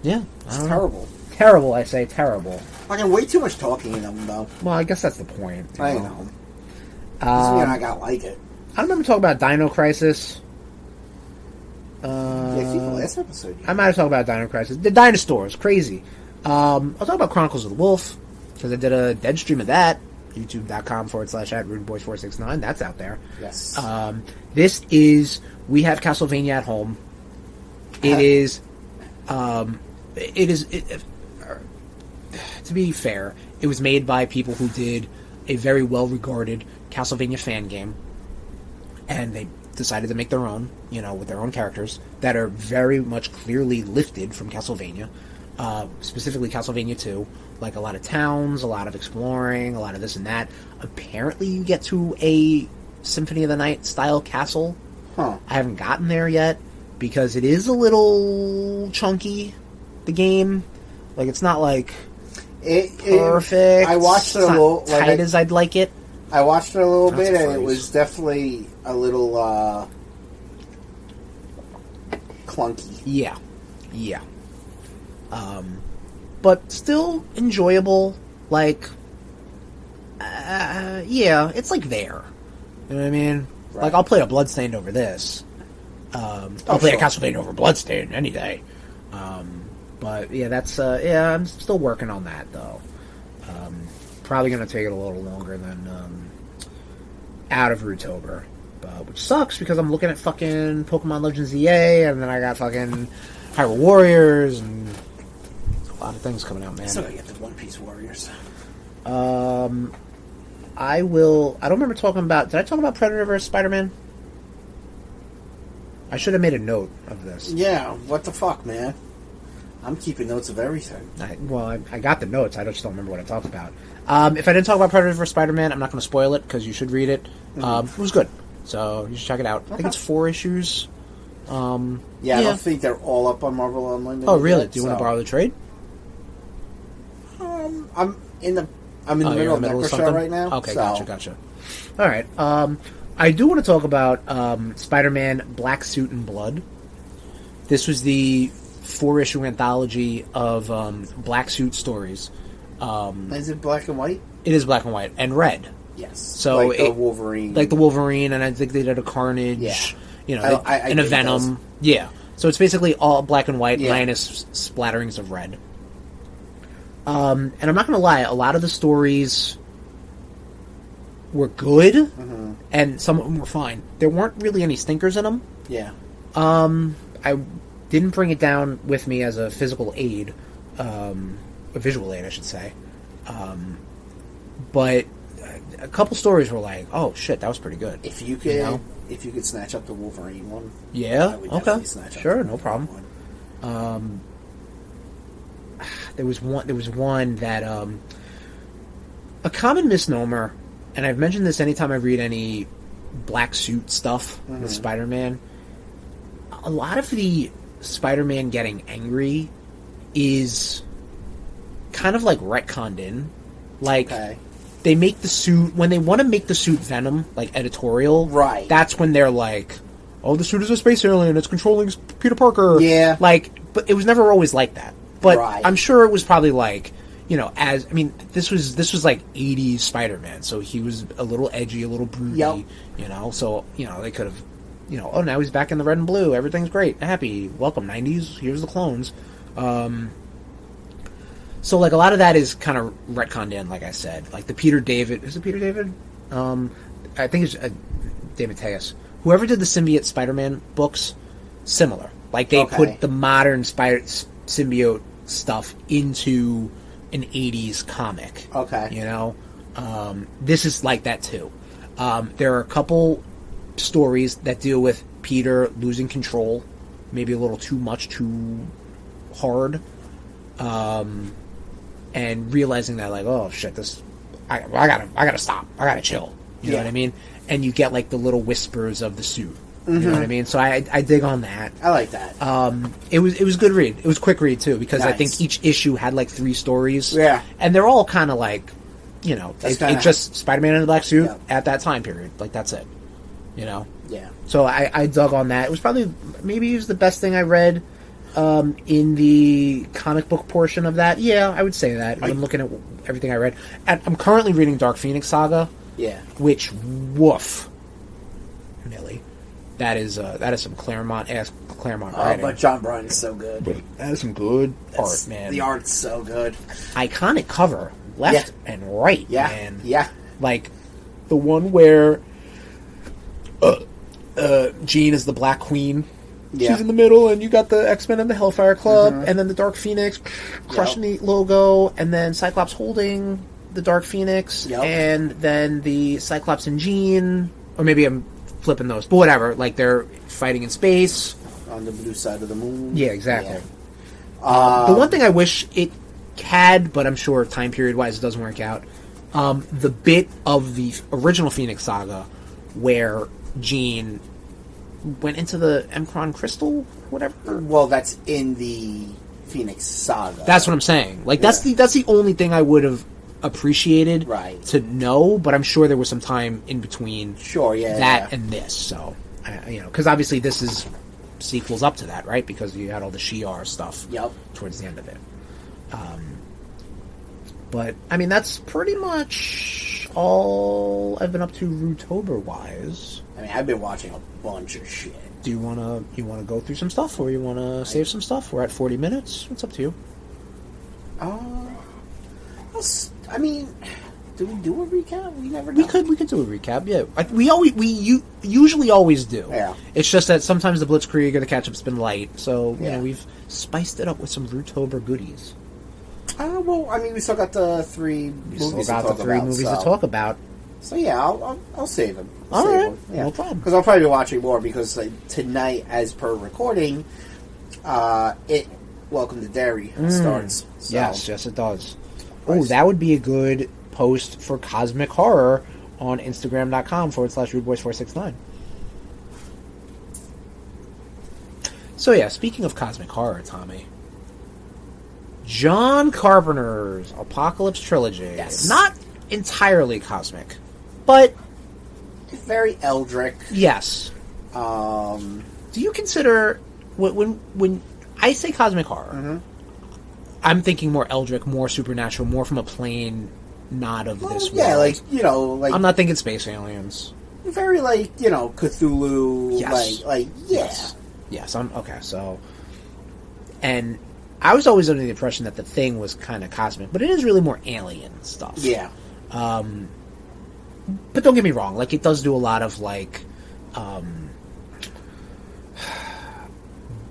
Yeah. It's terrible. Terrible, I say. Terrible. Fucking way too much talking in them, though. Well, I guess that's the point. I know. Doesn't mean I gotta like it. I remember talking about Dino Crisis. I think the last episode. I might have talked about Dino Crisis. The dinosaurs. Crazy. I'll talk about Chronicles of the Wolf, because I did a dead stream of that. youtube.com/@RudeBoyz469. That's out there. Yes. This is, we have Castlevania at home. It is, to be fair, it was made by people who did a very well-regarded Castlevania fan game, and they decided to make their own, you know, with their own characters that are very much clearly lifted from Castlevania, specifically Castlevania 2. Like, a lot of towns, a lot of exploring, a lot of this and that. Apparently you get to a Symphony of the Night style castle. Huh. I haven't gotten there yet. because it is a little chunky, the game. Like, it's not, like, perfect. I watched it a little... tight as I'd like it. I watched it a little bit, and it was definitely a little, clunky. Yeah. But still enjoyable. Like, yeah, it's, like, there. You know what I mean? Right. Like, I'll play a Bloodstained over this. I'll play a Castlevania over Bloodstained any day. But, yeah, that's, I'm still working on that, though. Probably going to take it a little longer than, out of Rudetober. Which sucks, because I'm looking at fucking Pokemon Legends EA, and then I got fucking Hyrule Warriors, and a lot of things coming out, man. Still gotta get the One Piece Warriors. I don't remember talking about... Did I talk about Predator vs. Spider-Man? I should have made a note of this. Yeah, what the fuck, man? I'm keeping notes of everything. I got the notes. I just don't remember what I talked about. If I didn't talk about Predator vs. Spider-Man, I'm not going to spoil it, because you should read it. It was good. So, you should check it out. I think it's 4 issues. I don't think they're all up on Marvel Unlimited. Oh, really? Do you want to borrow the trade? I'm in the middle of Necroshow right now. Okay, gotcha. All right. I do want to talk about Spider-Man Black Suit and Blood. This was the 4-issue anthology of Black Suit stories. Is it black and white? It is black and white. And red. Yes. So like the Wolverine. Like the Wolverine, and I think they did a Carnage. Yeah. You know, and a Venom. Yeah. So it's basically all black and white, minus splatterings of red. And I'm not going to lie, a lot of the stories were good, and some of them were fine. There weren't really any stinkers in them. Yeah. I didn't bring it down with me as a physical aid, a visual aid, I should say. But a couple stories were like, oh shit, that was pretty good. If you could, if you could snatch up the Wolverine one, I would definitely snatch up sure, no problem. One. There was one that a common misnomer, and I've mentioned this anytime I read any black suit stuff with Spider-Man. A lot of the Spider-Man getting angry is kind of like retconned in. Like, they make the suit, when they want to make the suit Venom, like editorial, right? That's when they're like, oh, the suit is a space alien, it's controlling Peter Parker. Yeah. Like, but it was never always like that. But I'm sure it was probably like, you know, this was like 80s Spider-Man, so he was a little edgy, a little broody, you know, so, you know, they could have, you know, oh, now he's back in the red and blue, everything's great, happy, welcome, 90s, here's the clones. So, like, a lot of that is kind of retconned in, like I said. Like, the Peter David... Is it Peter David? I think it's David Tejas. Whoever did the symbiote Spider-Man books, similar. Like, they put the modern symbiote stuff into an 80s comic. Okay. You know? This is like that, too. There are a couple stories that deal with Peter losing control. Maybe a little too much, too hard. And realizing that, like, oh shit, I gotta stop, I gotta chill. You know what I mean? And you get like the little whispers of the suit. You know what I mean? So I dig on that. I like that. It was a good read. It was a quick read too, because I think each issue had like 3 stories. Yeah, and they're all kind of like, you know, it's just Spider-Man in a black suit at that time period. Like, that's it. You know? Yeah. So I dug on that. It was probably, maybe it was the best thing I read. In the comic book portion of that, I would say that. I'm looking at everything I read. And I'm currently reading Dark Phoenix Saga. Yeah. Which, woof, Millie, that is some Claremont writing. But John Byrne is so good. That is some good art, man. The art's so good. Iconic cover, left and right, man. Yeah. Like the one where Jean is the Black Queen. She's in the middle, and you got the X-Men and the Hellfire Club, and then the Dark Phoenix crushing the logo, and then Cyclops holding the Dark Phoenix, and then the Cyclops and Jean, or maybe I'm flipping those, but whatever, like they're fighting in space. On the blue side of the moon. Yeah, exactly. The one thing I wish it had, but I'm sure time period-wise it doesn't work out, the bit of the original Phoenix Saga where Jean went into the Emkron Crystal, whatever. Well, that's in the Phoenix Saga. That's what I'm saying. Like, that's the only thing I would have appreciated to know, but I'm sure there was some time in between and this. So, because obviously this is sequels up to that, right? Because you had all the Shi'ar stuff towards the end of it. But, I mean, that's pretty much all I've been up to Rudetober-wise. I mean, I've been watching a bunch of shit. Do you wanna go through some stuff, or you wanna save some stuff? We're at 40 minutes. It's up to you. I mean, do we do a recap? We never. We could do a recap. Yeah, we usually always do. Yeah. It's just that sometimes the Blitzkrieg or the catch-up's been light, so we've spiced it up with some Rudetober goodies. Well, I mean, we still got the three movies to talk about. So yeah, I'll save them. All right, no problem. Because I'll probably be watching more because tonight, as per recording, Welcome to Derry starts. So. Yes, it does. Oh, that would be a good post for Cosmic Horror on Instagram.com/RudeBoyz469. So yeah, speaking of Cosmic Horror, Tommy, John Carpenter's Apocalypse Trilogy. Yes. Not entirely cosmic, but very eldritch. Yes. Do you consider when I say cosmic horror, I'm thinking more eldritch, more supernatural, more from a plane not of this world. Yeah, like I'm not thinking space aliens. Very Cthulhu. Yes. Yes. Yes. I'm okay. So, and I was always under the impression that the Thing was kind of cosmic, but it is really more alien stuff. Yeah. But don't get me wrong, it does do a lot of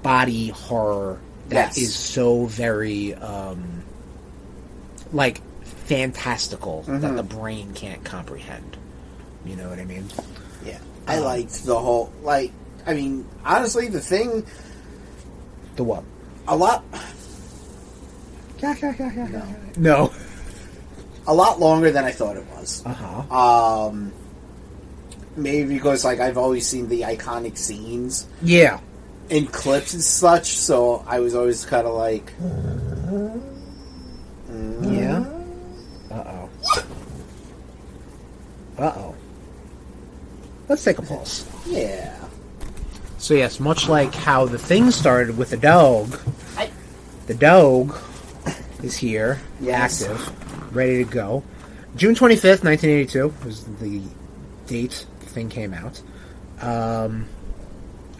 body horror that is so very fantastical that the brain can't comprehend. You know what I mean? Yeah. I liked the whole honestly, the Thing. The what? A lot. No. A lot longer than I thought it was. Maybe because I've always seen the iconic scenes. Yeah. In clips and such, so I was always kind of yeah. Uh-oh. Let's take a pulse. Yeah. So yes, much like how the Thing started with the dog, the dog is here, active, ready to go. June 25th, 1982 was the date the Thing came out.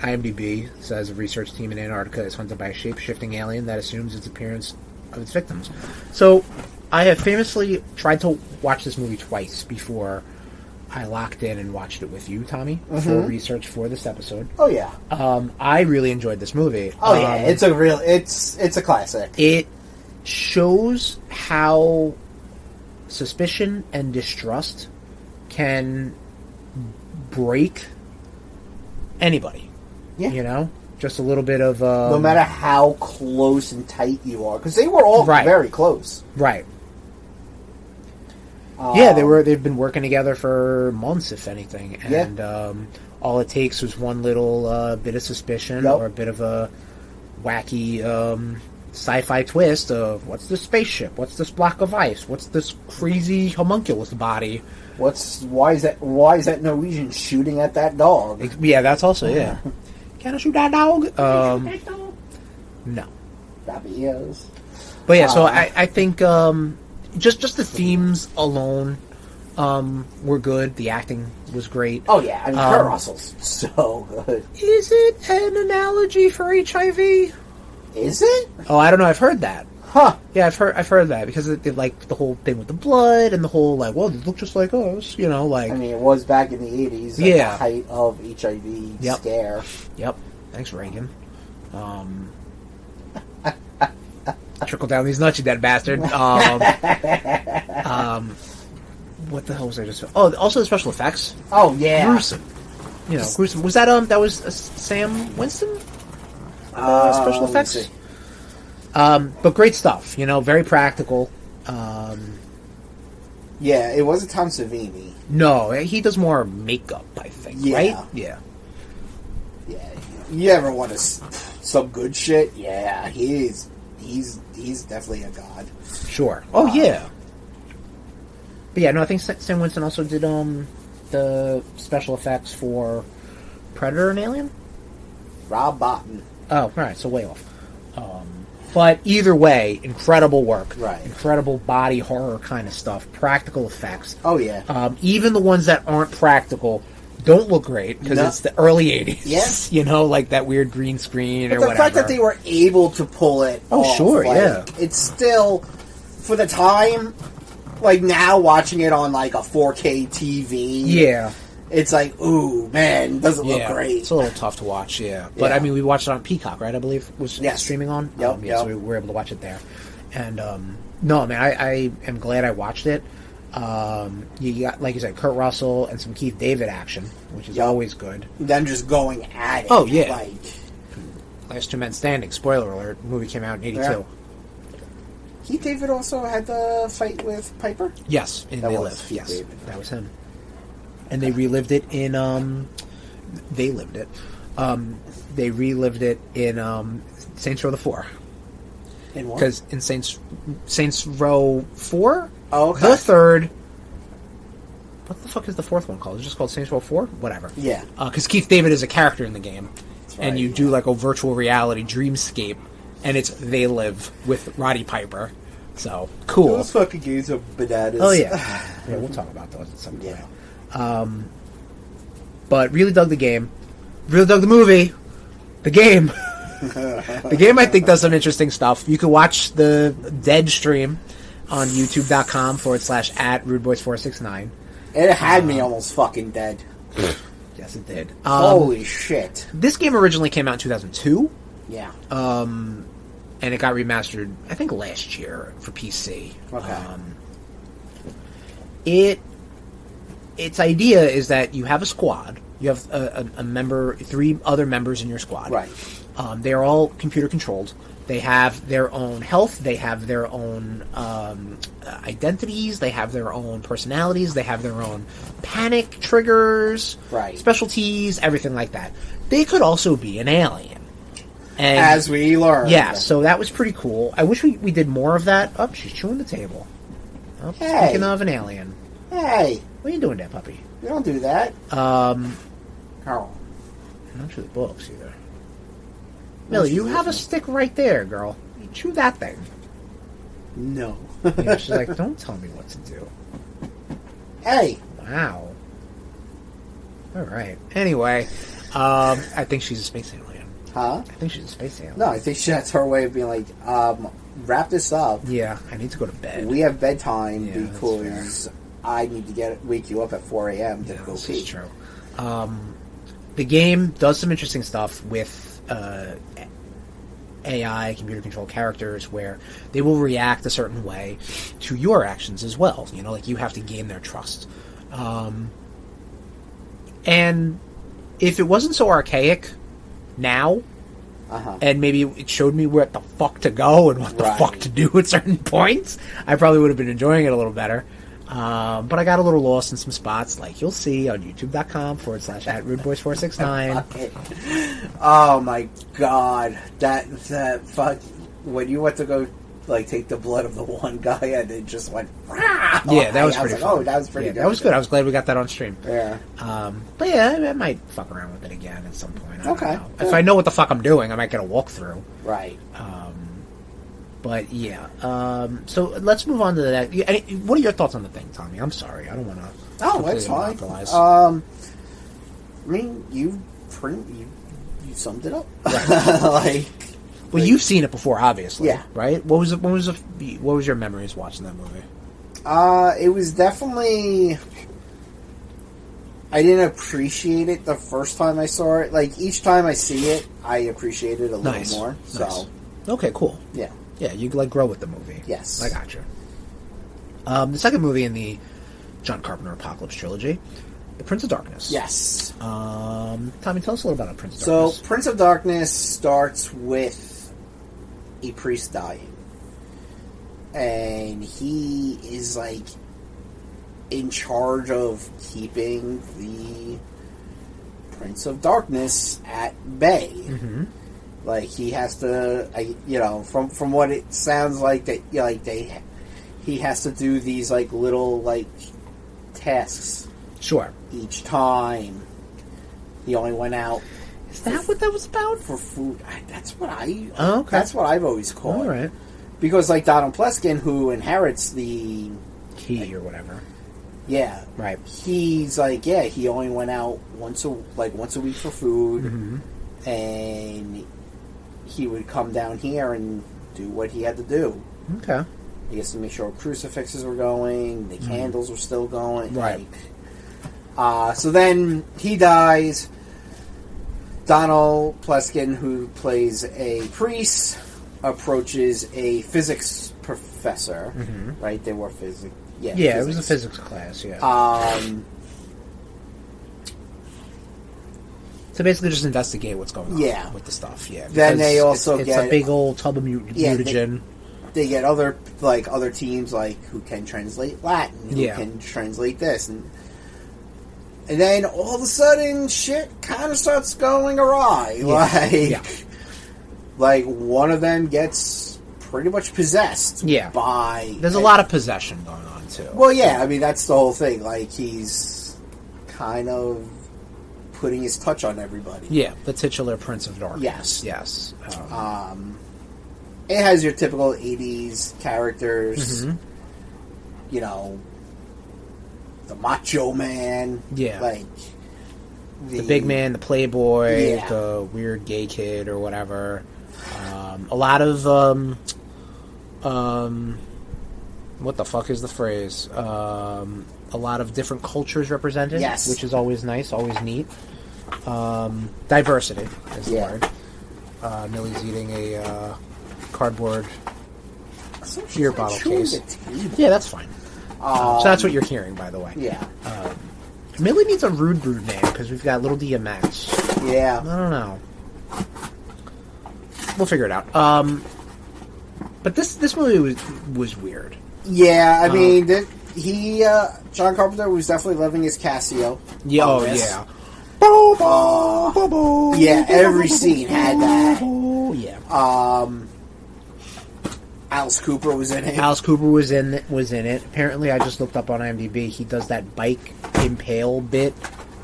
IMDb says a research team in Antarctica is hunted by a shape-shifting alien that assumes its appearance of its victims. So, I have famously tried to watch this movie twice before I locked in and watched it with you, Tommy, for research for this episode. Oh yeah. I really enjoyed this movie. Oh yeah, it's a classic. It shows how suspicion and distrust can break anybody. Yeah. You know? Just a little bit of... no matter how close and tight you are. Because they were all very close. Right. Yeah, they've been working together for months, if anything. And all it takes was one little bit of suspicion or a bit of a wacky sci-fi twist of what's this spaceship? What's this block of ice? What's this crazy homunculus body? Why is that Norwegian shooting at that dog? Yeah, that's also Can I shoot that dog? No. Probably is. But yeah, so I think just the themes alone were good. The acting was great. Oh yeah, I mean Kurt Russell's so good. Is it an analogy for HIV? Is it? Oh, I don't know. I've heard that. Huh. Yeah, I've heard that because they like the whole thing with the blood and the whole they look just like us, I mean, it was back in the 80s at the height of HIV scare. Yep. Thanks, Reagan. Trickle down these nuts, you dead bastard. What the hell was I just... Oh, also the special effects. Oh, yeah. Gruesome. Gruesome. Was that was Sam Winston? Special effects? But great stuff, very practical. Yeah, it wasn't Tom Savini. No, he does more makeup, I think, right? Yeah. you ever want some good shit? Yeah, he's definitely a god. Sure. Oh yeah. But yeah, no, I think Sam Winston also did the special effects for Predator and Alien. Rob Bottin. Oh, right, so way off. But either way, incredible work. Right. Incredible body horror kind of stuff. Practical effects. Oh, yeah. Even the ones that aren't practical don't look great because it's the early 80s. Yes. You know, like that weird green screen or the whatever. fact that they were able to pull it off, sure, like, yeah. It's still, for the time, like now watching it on like a 4K TV. Yeah. It's like, ooh, man, doesn't look great. It's a little tough to watch, yeah. But, I mean, we watched it on Peacock, right, I believe, was streaming on? Yep, So we were able to watch it there. And, no, man, I am glad I watched it. You got, like you said, Kurt Russell and some Keith David action, which is always good. Them just going at it. Oh, yeah. Like, Last Two Men Standing, spoiler alert, the movie came out in 82. Yeah. Keith David also had the fight with Piper? Yes, in They Live. Yes, David. That was him. And they relived it in, they lived it. They relived it in, Saints Row the 4. In what? Because in Saints Row 4? Oh, okay. The third... What the fuck is the fourth one called? It's just called Saints Row 4? Whatever. Yeah. Because Keith David is a character in the game. Right, and you do like a virtual reality dreamscape. And it's They Live with Roddy Piper. So, cool. Those fucking games are bananas. Oh, yeah. Yeah, we'll talk about those at some point. Yeah. But really dug the game. Really dug the movie. The game. The game, I think, does some interesting stuff. You can watch the Dead stream on youtube.com/@RudeBoyz469. It had me almost fucking dead. Yes, it did. Holy shit. This game originally came out in 2002. Yeah. And it got remastered, I think, last year for PC. Okay. Its idea is that you have a squad. You have a member, 3 other members in your squad. Right. They are all computer controlled. They have their own health. They have their own identities. They have their own personalities. They have their own panic triggers, specialties, everything like that. They could also be an alien. And as we learned. Yeah, so that was pretty cool. I wish we did more of that. Oh, she's chewing the table. Oh, hey. Speaking of an alien. Hey. What are you doing there, puppy? You don't do that. Carl. Not chew the books either. Millie, you have a stick right there, girl. You chew that thing. No. Yeah, she's like, don't tell me what to do. Hey. Wow. All right. Anyway, I think she's a space alien. Huh? I think she's a space alien. No, I think that's her way of being like, wrap this up. Yeah, I need to go to bed. We have bedtime because I need to wake you up at 4 a.m. to go pee. This is true. The game does some interesting stuff with AI, computer-controlled characters, where they will react a certain way to your actions as well. You know, like you have to gain their trust. And if it wasn't so archaic now, and maybe it showed me where the fuck to go and what the fuck to do at certain points, I probably would have been enjoying it a little better. But I got a little lost in some spots, like you'll see on youtube.com/@RudeBoyz469. Oh my god. That fuck, when you went to go, like, take the blood of the one guy and it just went, yeah, that was pretty fun. Oh, that was pretty good. That was good. I was glad we got that on stream. Yeah. But yeah, I might fuck around with it again at some point. I don't know. Yeah. If I know what the fuck I'm doing, I might get a walkthrough. Right. But yeah, so let's move on to that. What are your thoughts on the thing, Tommy? I'm sorry, I don't want to. Oh, that's fine. I mean, you summed it up. Right. Well, you've seen it before, obviously. Yeah. Right. What was your memories watching that movie? It was definitely. I didn't appreciate it the first time I saw it. Like each time I see it, I appreciate it a little more. So. Okay. Cool. Yeah. Yeah, you like grow with the movie. Yes. I got you. The second movie in the John Carpenter Apocalypse Trilogy, The Prince of Darkness. Yes. Tommy, tell us a little about Prince of Darkness. So, Prince of Darkness starts with a priest dying. And he is, like, in charge of keeping the Prince of Darkness at bay. Mm-hmm. Like, he has to, from what it sounds like, that he has to do these, like, little, like, tasks. Sure. Each time. He only went out. Is that what that was about? For food. That's what okay. That's what I've always called. All right. Because, like, Donald Pleskin, who inherits the key or whatever. Yeah. Right. He's like, he only went out once a week for food, mm-hmm. and he would come down here and do what he had to do. Okay. He has to make sure crucifixes were going, the candles were still going. Right. So then he dies. Donald Pleskin, who plays a priest, approaches a physics professor. Mm-hmm. Right? They were physics. Yeah, it was a physics class, yeah. To basically just investigate what's going on with the stuff, yeah. Then they also it's get... a big old tub of mutagen. They get other teams, like, who can translate Latin, who can translate this, and then all of a sudden, shit kind of starts going awry. Yeah. Like, one of them gets pretty much possessed by... There's a lot of possession going on, too. Well, yeah, I mean, that's the whole thing. Like, he's kind of putting his touch on everybody. Yeah, the titular Prince of Darkness. Yes. It has your typical 80s characters. Mm-hmm. You know, the Macho Man. Yeah. Like, the big man, the playboy, the weird gay kid or whatever. A lot of... what the fuck is the phrase? A lot of different cultures represented, which is always nice, always neat. Diversity is the word. Millie's eating a cardboard beer bottle case. Yeah, that's fine. So that's what you're hearing, by the way. Yeah. Millie needs a Rude Brood name because we've got Little DMX. Yeah. I don't know. We'll figure it out. But this movie was weird. Yeah, I mean, John Carpenter was definitely living his Casio. Yeah, yeah, every scene had that. Yeah. Alice Cooper was in it. Alice Cooper was in it. Apparently, I just looked up on IMDb. He does that bike impale bit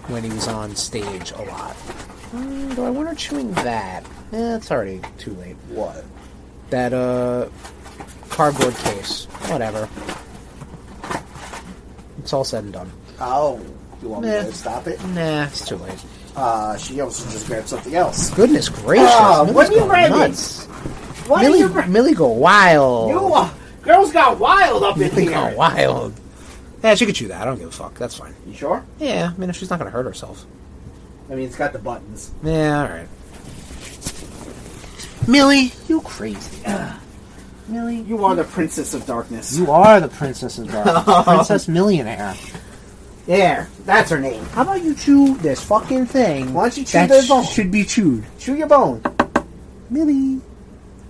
when he was on stage a lot. Do I want her chewing that? It's already too late. What? That cardboard case. Whatever. It's all said and done. Oh, you want me to stop it? Nah, it's too late. She also just grabbed something else. Goodness gracious! What are you grabbing? Millie go wild. Girls got wild up in here. Go wild. Yeah, she could chew that. I don't give a fuck. That's fine. You sure? Yeah, I mean, if she's not going to hurt herself. I mean, it's got the buttons. Yeah, alright. Millie, you crazy. Millie. You are the Princess of Darkness. You are the Princess of Darkness. Princess Millionaire. There. That's her name. How about you chew this fucking thing? Why don't you chew the bone? Should be chewed. Chew your bone. Millie. Do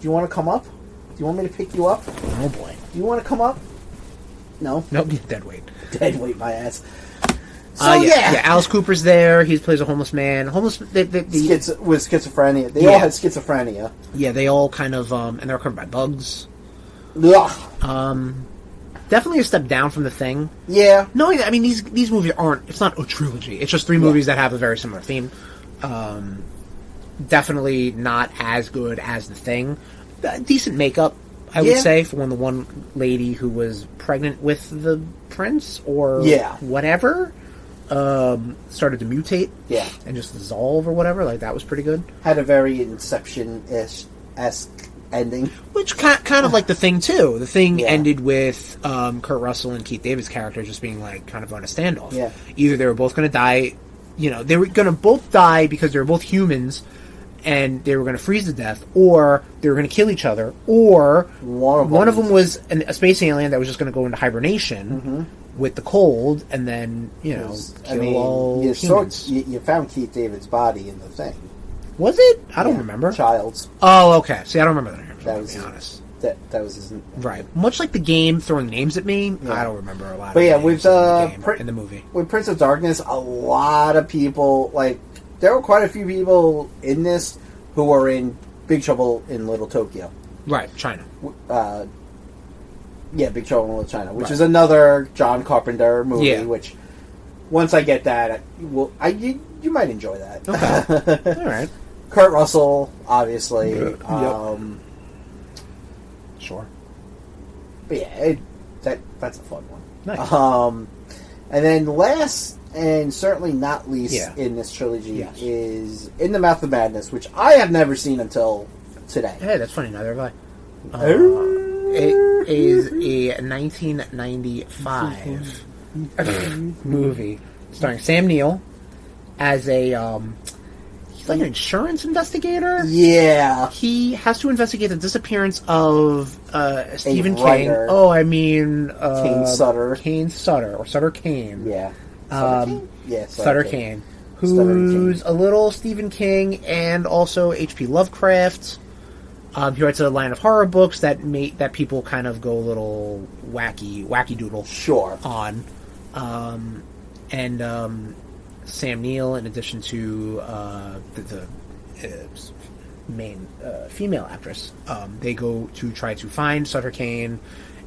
you want to come up? Do you want me to pick you up? Oh boy. Do you want to come up? No? Nope, dead weight. Dead weight, my ass. So, yeah, Alice Cooper's there. He plays a homeless man. With schizophrenia. They all had schizophrenia. Yeah, they all kind of, and they're covered by bugs. Ugh. Definitely a step down from The Thing. Yeah. No, I mean, these movies aren't, it's not a trilogy. It's just three movies that have a very similar theme. Definitely not as good as The Thing. Decent makeup, I would say, for the one lady who was pregnant with the prince, or whatever. Started to mutate, and just dissolve or whatever. Like, that was pretty good. Had a very Inception-esque ending, which kind of like The Thing too. The Thing ended with Kurt Russell and Keith David's character just being like kind of on a standoff. Yeah, either they were both going to die. They were going to both die because they were both humans, and they were going to freeze to death, or they were going to kill each other, or one of them was a space alien that was just going to go into hibernation with the cold, and then kill all humans. You found Keith David's body in The Thing. Was it? I don't remember. Child's. Oh, okay. See, I don't remember that. That was, to be honest. That was his... Right. Much like the game throwing names at me, I don't remember a lot but of with in the movie. With Prince of Darkness, a lot of people, like, there were quite a few people in this who were in Big Trouble in Little Tokyo. Right, China. Big Trouble in Little China, which Right. is another John Carpenter movie. Yeah. Which, once I get that, you might enjoy that. Okay. All right. Kurt Russell, obviously. Yep. Sure. But yeah, that's a fun one. Nice. And then last and certainly not least in this trilogy is In the Mouth of Madness, which I have never seen until today. Hey, that's funny. Neither have I. It is a 1995 movie starring Sam Neill as a he's like an insurance investigator. Yeah, he has to investigate the disappearance of Stephen King. writer. Kane Sutter. Kane Sutter or Sutter Kane. Yeah, Sutter Kane, who's a little Stephen King and also H.P. Lovecraft. He writes a line of horror books that people kind of go a little wacky doodle on. Sam Neill, in addition to the main female actress, they go to try to find Sutter Kane,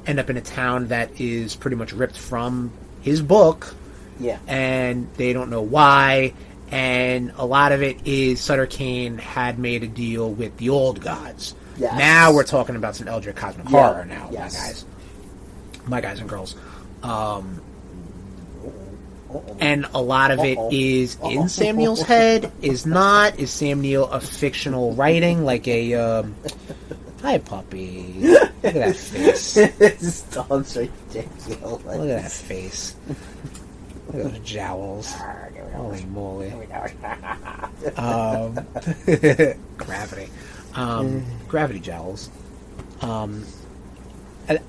end up in a town that is pretty much ripped from his book. Yeah. And they don't know why. And a lot of it is Sutter Kane had made a deal with the old gods. Yes. Now we're talking about some Eldritch cosmic horror now, yes. my guys and girls. And a lot of it is in Sam Neill's head, is not. Is Sam Neill a fictional writing, like a, hi puppy. Look at that face. This dog's ridiculous. Look at that face. Look at those jowls. Holy moly. Gravity. Gravity jowls. And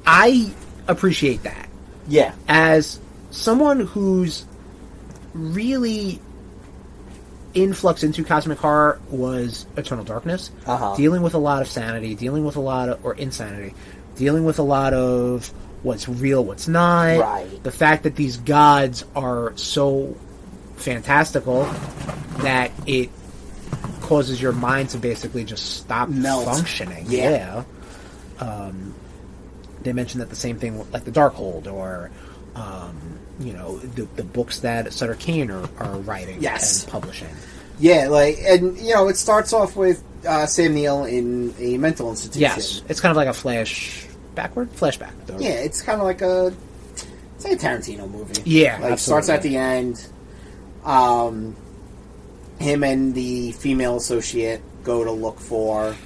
I appreciate that. Yeah. As someone who's really influx into cosmic horror was Eternal Darkness. Dealing with a lot of sanity, dealing with a lot of, or insanity, dealing with a lot of what's real, what's not. Right. The fact that these gods are so fantastical that it causes your mind to basically just stop functioning. Yeah. They mentioned that the same thing, like the Darkhold, or the books that Sutter Kane are writing and publishing. Yeah, it starts off with Sam Neill in a mental institution. Yes, it's kind of like a flashback. Though. Yeah, it's kind of like it's like a Tarantino movie. Yeah, it starts at the end. Him and the female associate go to look for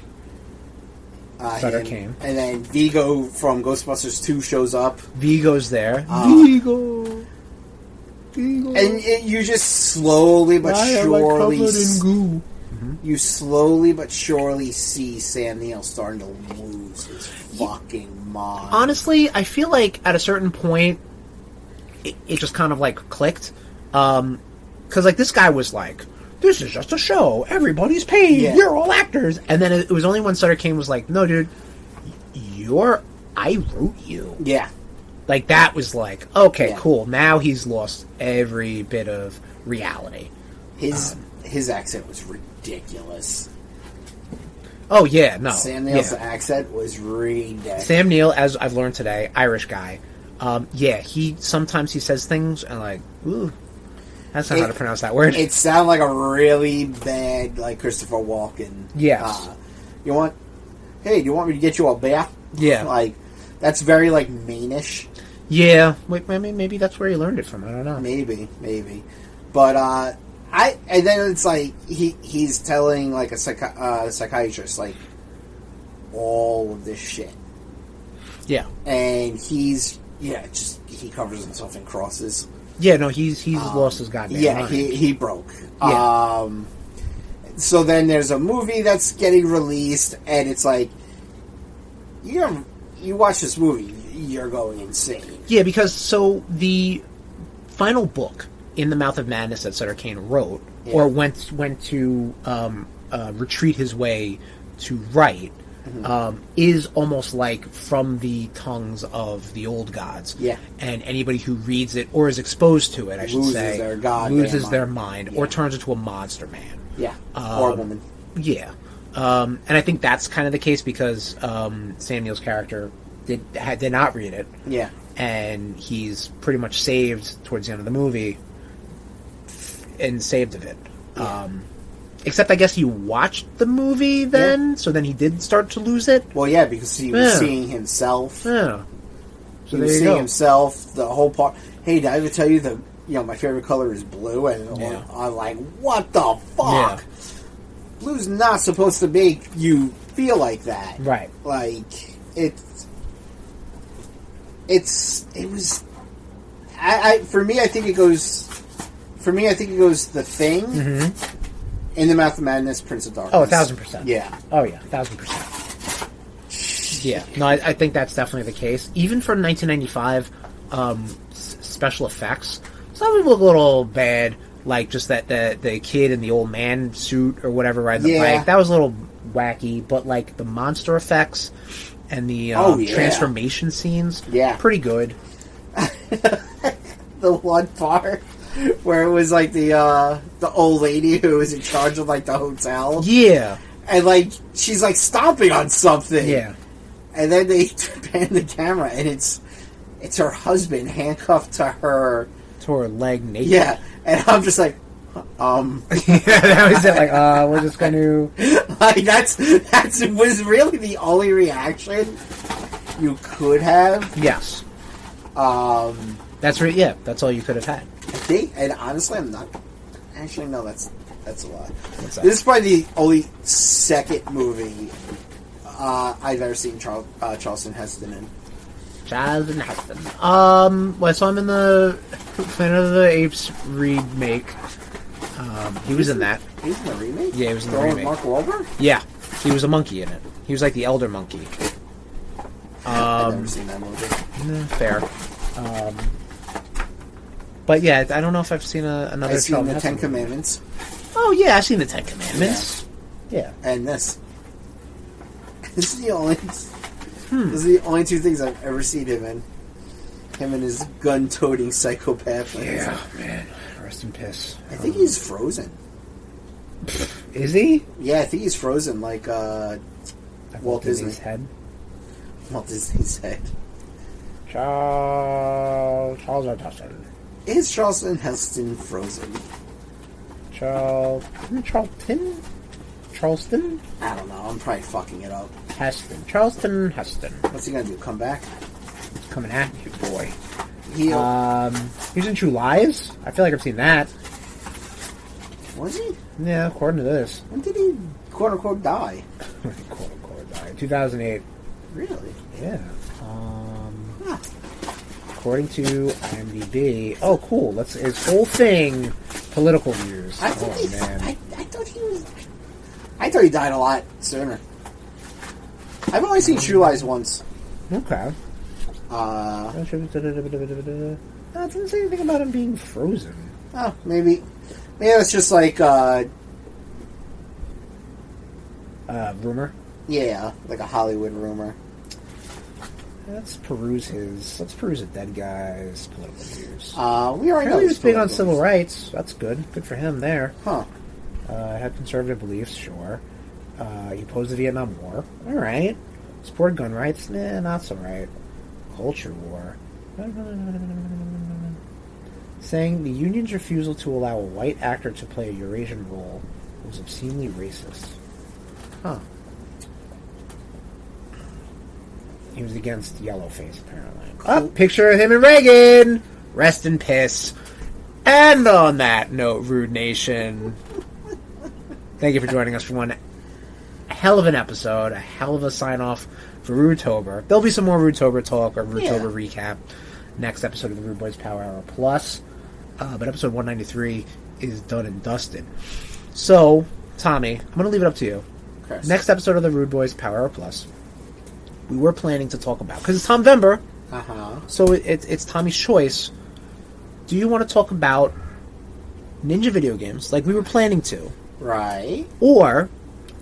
Sutter Kane. And then Vigo from Ghostbusters 2 shows up. Vigo's there. Vigo. And you just slowly but surely... You slowly but surely see Sam Neill starting to lose his fucking mind. Honestly, I feel like at a certain point, it just kind of clicked. Because this guy was like, this is just a show. Everybody's paid. Yeah. You're all actors. And then it was only when Sutter Kane was like, no, dude, I wrote you. Yeah. That was okay, cool. Now he's lost every bit of reality. His accent was ridiculous. Oh, yeah, no. Sam Neill's accent was ridiculous. Sam Neill, as I've learned today, Irish guy. Sometimes he says things and ooh. That's not how to pronounce that word. It sounded like a really bad, Christopher Walken. Yes. Do you want me to get you a bath? Yeah. That's very, Maine-ish. Yeah. Wait, maybe that's where he learned it from. I don't know. Maybe. But, and then it's he's telling, a psychiatrist, all of this shit. Yeah. And he covers himself in crosses. Yeah, no, he's lost his goddamn mind. He broke. Yeah. So then there's a movie that's getting released, and it's you watch this movie, you're going insane. Yeah, because the final book, In the Mouth of Madness, that Sutter Kane wrote, or went to retreat his way to write, is almost like from the tongues of the old gods. Yeah. And anybody who reads it or is exposed to it, I should say, loses their mind or turns into a monster man. Yeah. Or a woman. Yeah. And I think that's kind of the case because Sam Neill's character did not read it. Yeah. And he's pretty much saved towards the end of the movie and saved of it. Yeah. Except I guess he watched the movie then, so then he did start to lose it. Well, yeah, because he was seeing himself. Yeah. So he was seeing himself, the whole part. Hey, did I ever tell you my favorite color is blue? And I'm like, what the fuck? Yeah. Blue's not supposed to make you feel like that. Right. Like, it was, for me, I think it goes The Thing, In the Mouth of Madness, Prince of Darkness. Oh, 1,000%. Yeah. Oh, yeah, 1,000%. Yeah. No, I think that's definitely the case. Even for 1995 special effects, some of them look a little bad, like just that the kid in the old man suit or whatever riding the bike. That was a little wacky, but like the monster effects and the transformation scenes, pretty good. The one part where it was like the old lady who was in charge of like the hotel. Yeah. And like she's like stomping on something. Yeah. And then they pan the camera and it's her husband handcuffed to her leg naked. Yeah. And I'm just like that was it, like, we're just gonna like that was really the only reaction you could have. Yes. That's right. Yeah, that's all you could have had. I think, and honestly, I'm not. Actually, no, that's a lie. This is probably the only second movie I've ever seen Charlton Heston in. Charlton Heston. Well, I saw him in the Planet of the Apes remake. He was in that. He was in the remake? Yeah, he was in the remake. Mark Wahlberg? Yeah, he was a monkey in it. He was like the elder monkey. I've never seen that movie. Fair. But yeah, I don't know if I've seen another. I've seen the Ten Commandments. Oh yeah, I've seen the Ten Commandments. Yeah. And this. This is the only. Those are the only two things I've ever seen him in. Him and his gun-toting psychopath. Yeah, man. Rest in piss. I think he's frozen. Is he? Yeah, I think he's frozen like Walt Disney's head. Walt Disney's head. Charles Heston. Is Charlton Heston frozen? Charlton? Charleston? I don't know. I'm probably fucking it up. Heston. Charlton Heston. What's he gonna do? Come back? He's coming at you, boy. He was in True Lies. I feel like I've seen that. Was he? Yeah, according to this. When did he quote unquote die? Quote unquote die. 2008. Really? Yeah. According to IMDb. Oh, cool. His whole thing. Political views. Man. I thought he died a lot sooner. I've only seen True Lies once. Okay. It doesn't say anything about him being frozen. Oh, maybe it's just like rumor. Yeah, like a Hollywood rumor. Let's peruse a dead guy's political views. We already know he was big on civil rights. That's good. Good for him there. Huh. Had conservative beliefs, sure. He opposed the Vietnam War. All right. Supported gun rights? Nah, not so right. Culture war. Saying the union's refusal to allow a white actor to play a Eurasian role was obscenely racist. Huh. He was against yellowface, apparently. Cool. Picture of him and Reagan! Rest in piss. And on that note, Rude Nation, thank you for joining us for one hell of an episode, a hell of a sign-off for Rudetober. There'll be some more Rudetober talk or Rudetober recap next episode of the RudeBoyz Power Hour Plus. But episode 193 is done and dusted. So, Tommy, I'm going to leave it up to you. Chris. Next episode of the RudeBoyz Power Hour Plus, we were planning to talk about, because it's Tomvember, so it's Tommy's choice. Do you want to talk about ninja video games like we were planning to? Right. Or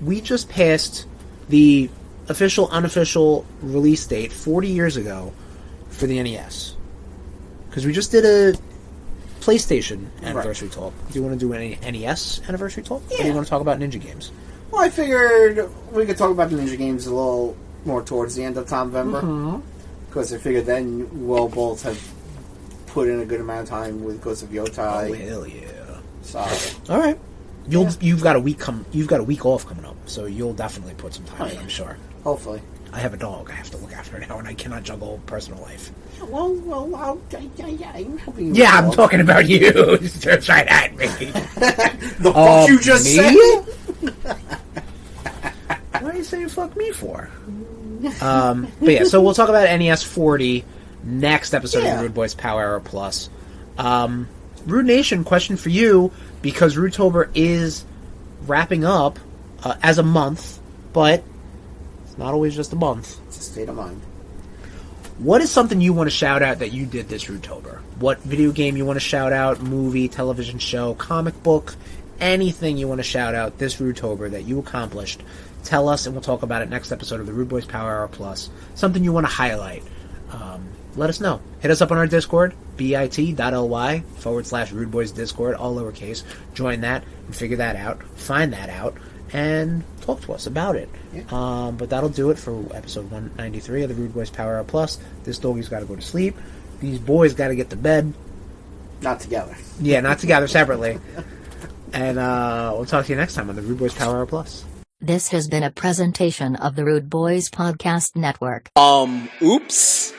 we just passed the official, unofficial release date 40 years ago for the NES. Because we just did a PlayStation anniversary talk. Do you want to do any NES anniversary talk? Yeah. Or do you want to talk about Ninja games? Well, I figured we could talk about the Ninja games a little more towards the end of November. Because I figured then we'll both have put in a good amount of time with Ghost of Yotai. Oh, hell yeah. So, all right. You've got a week off coming up, so you'll definitely put some time in, I'm sure. Hopefully. I have a dog I have to look after now, and I cannot juggle personal life. Well, I'm helping you. Yeah, I'm talking about you. Just right at me. The fuck you just said? What are you saying fuck me for? But yeah, so we'll talk about NES 40 next episode of the RudeBoyz Power Hour Plus. RudeNation, question for you, because Rudetober is wrapping up as a month, but it's not always just a month. It's a state of mind. What is something you want to shout out that you did this Rudetober? What video game you want to shout out, movie, television show, comic book, anything you want to shout out this Rudetober that you accomplished? Tell us, and we'll talk about it next episode of the RudeBoyz Power Hour Plus. Something you want to highlight. Let us know. Hit us up on our Discord, bit.ly/RudeBoyz Discord, all lowercase. Join that and figure that out. Find that out. And talk to us about it. Yeah. But that'll do it for episode 193 of the RudeBoyz Power Hour Plus. This doggy's got to go to sleep. These boys got to get to bed. Not together. Yeah, not together, separately. And we'll talk to you next time on the RudeBoyz Power Hour Plus. This has been a presentation of the RudeBoyz Podcast Network. Oops.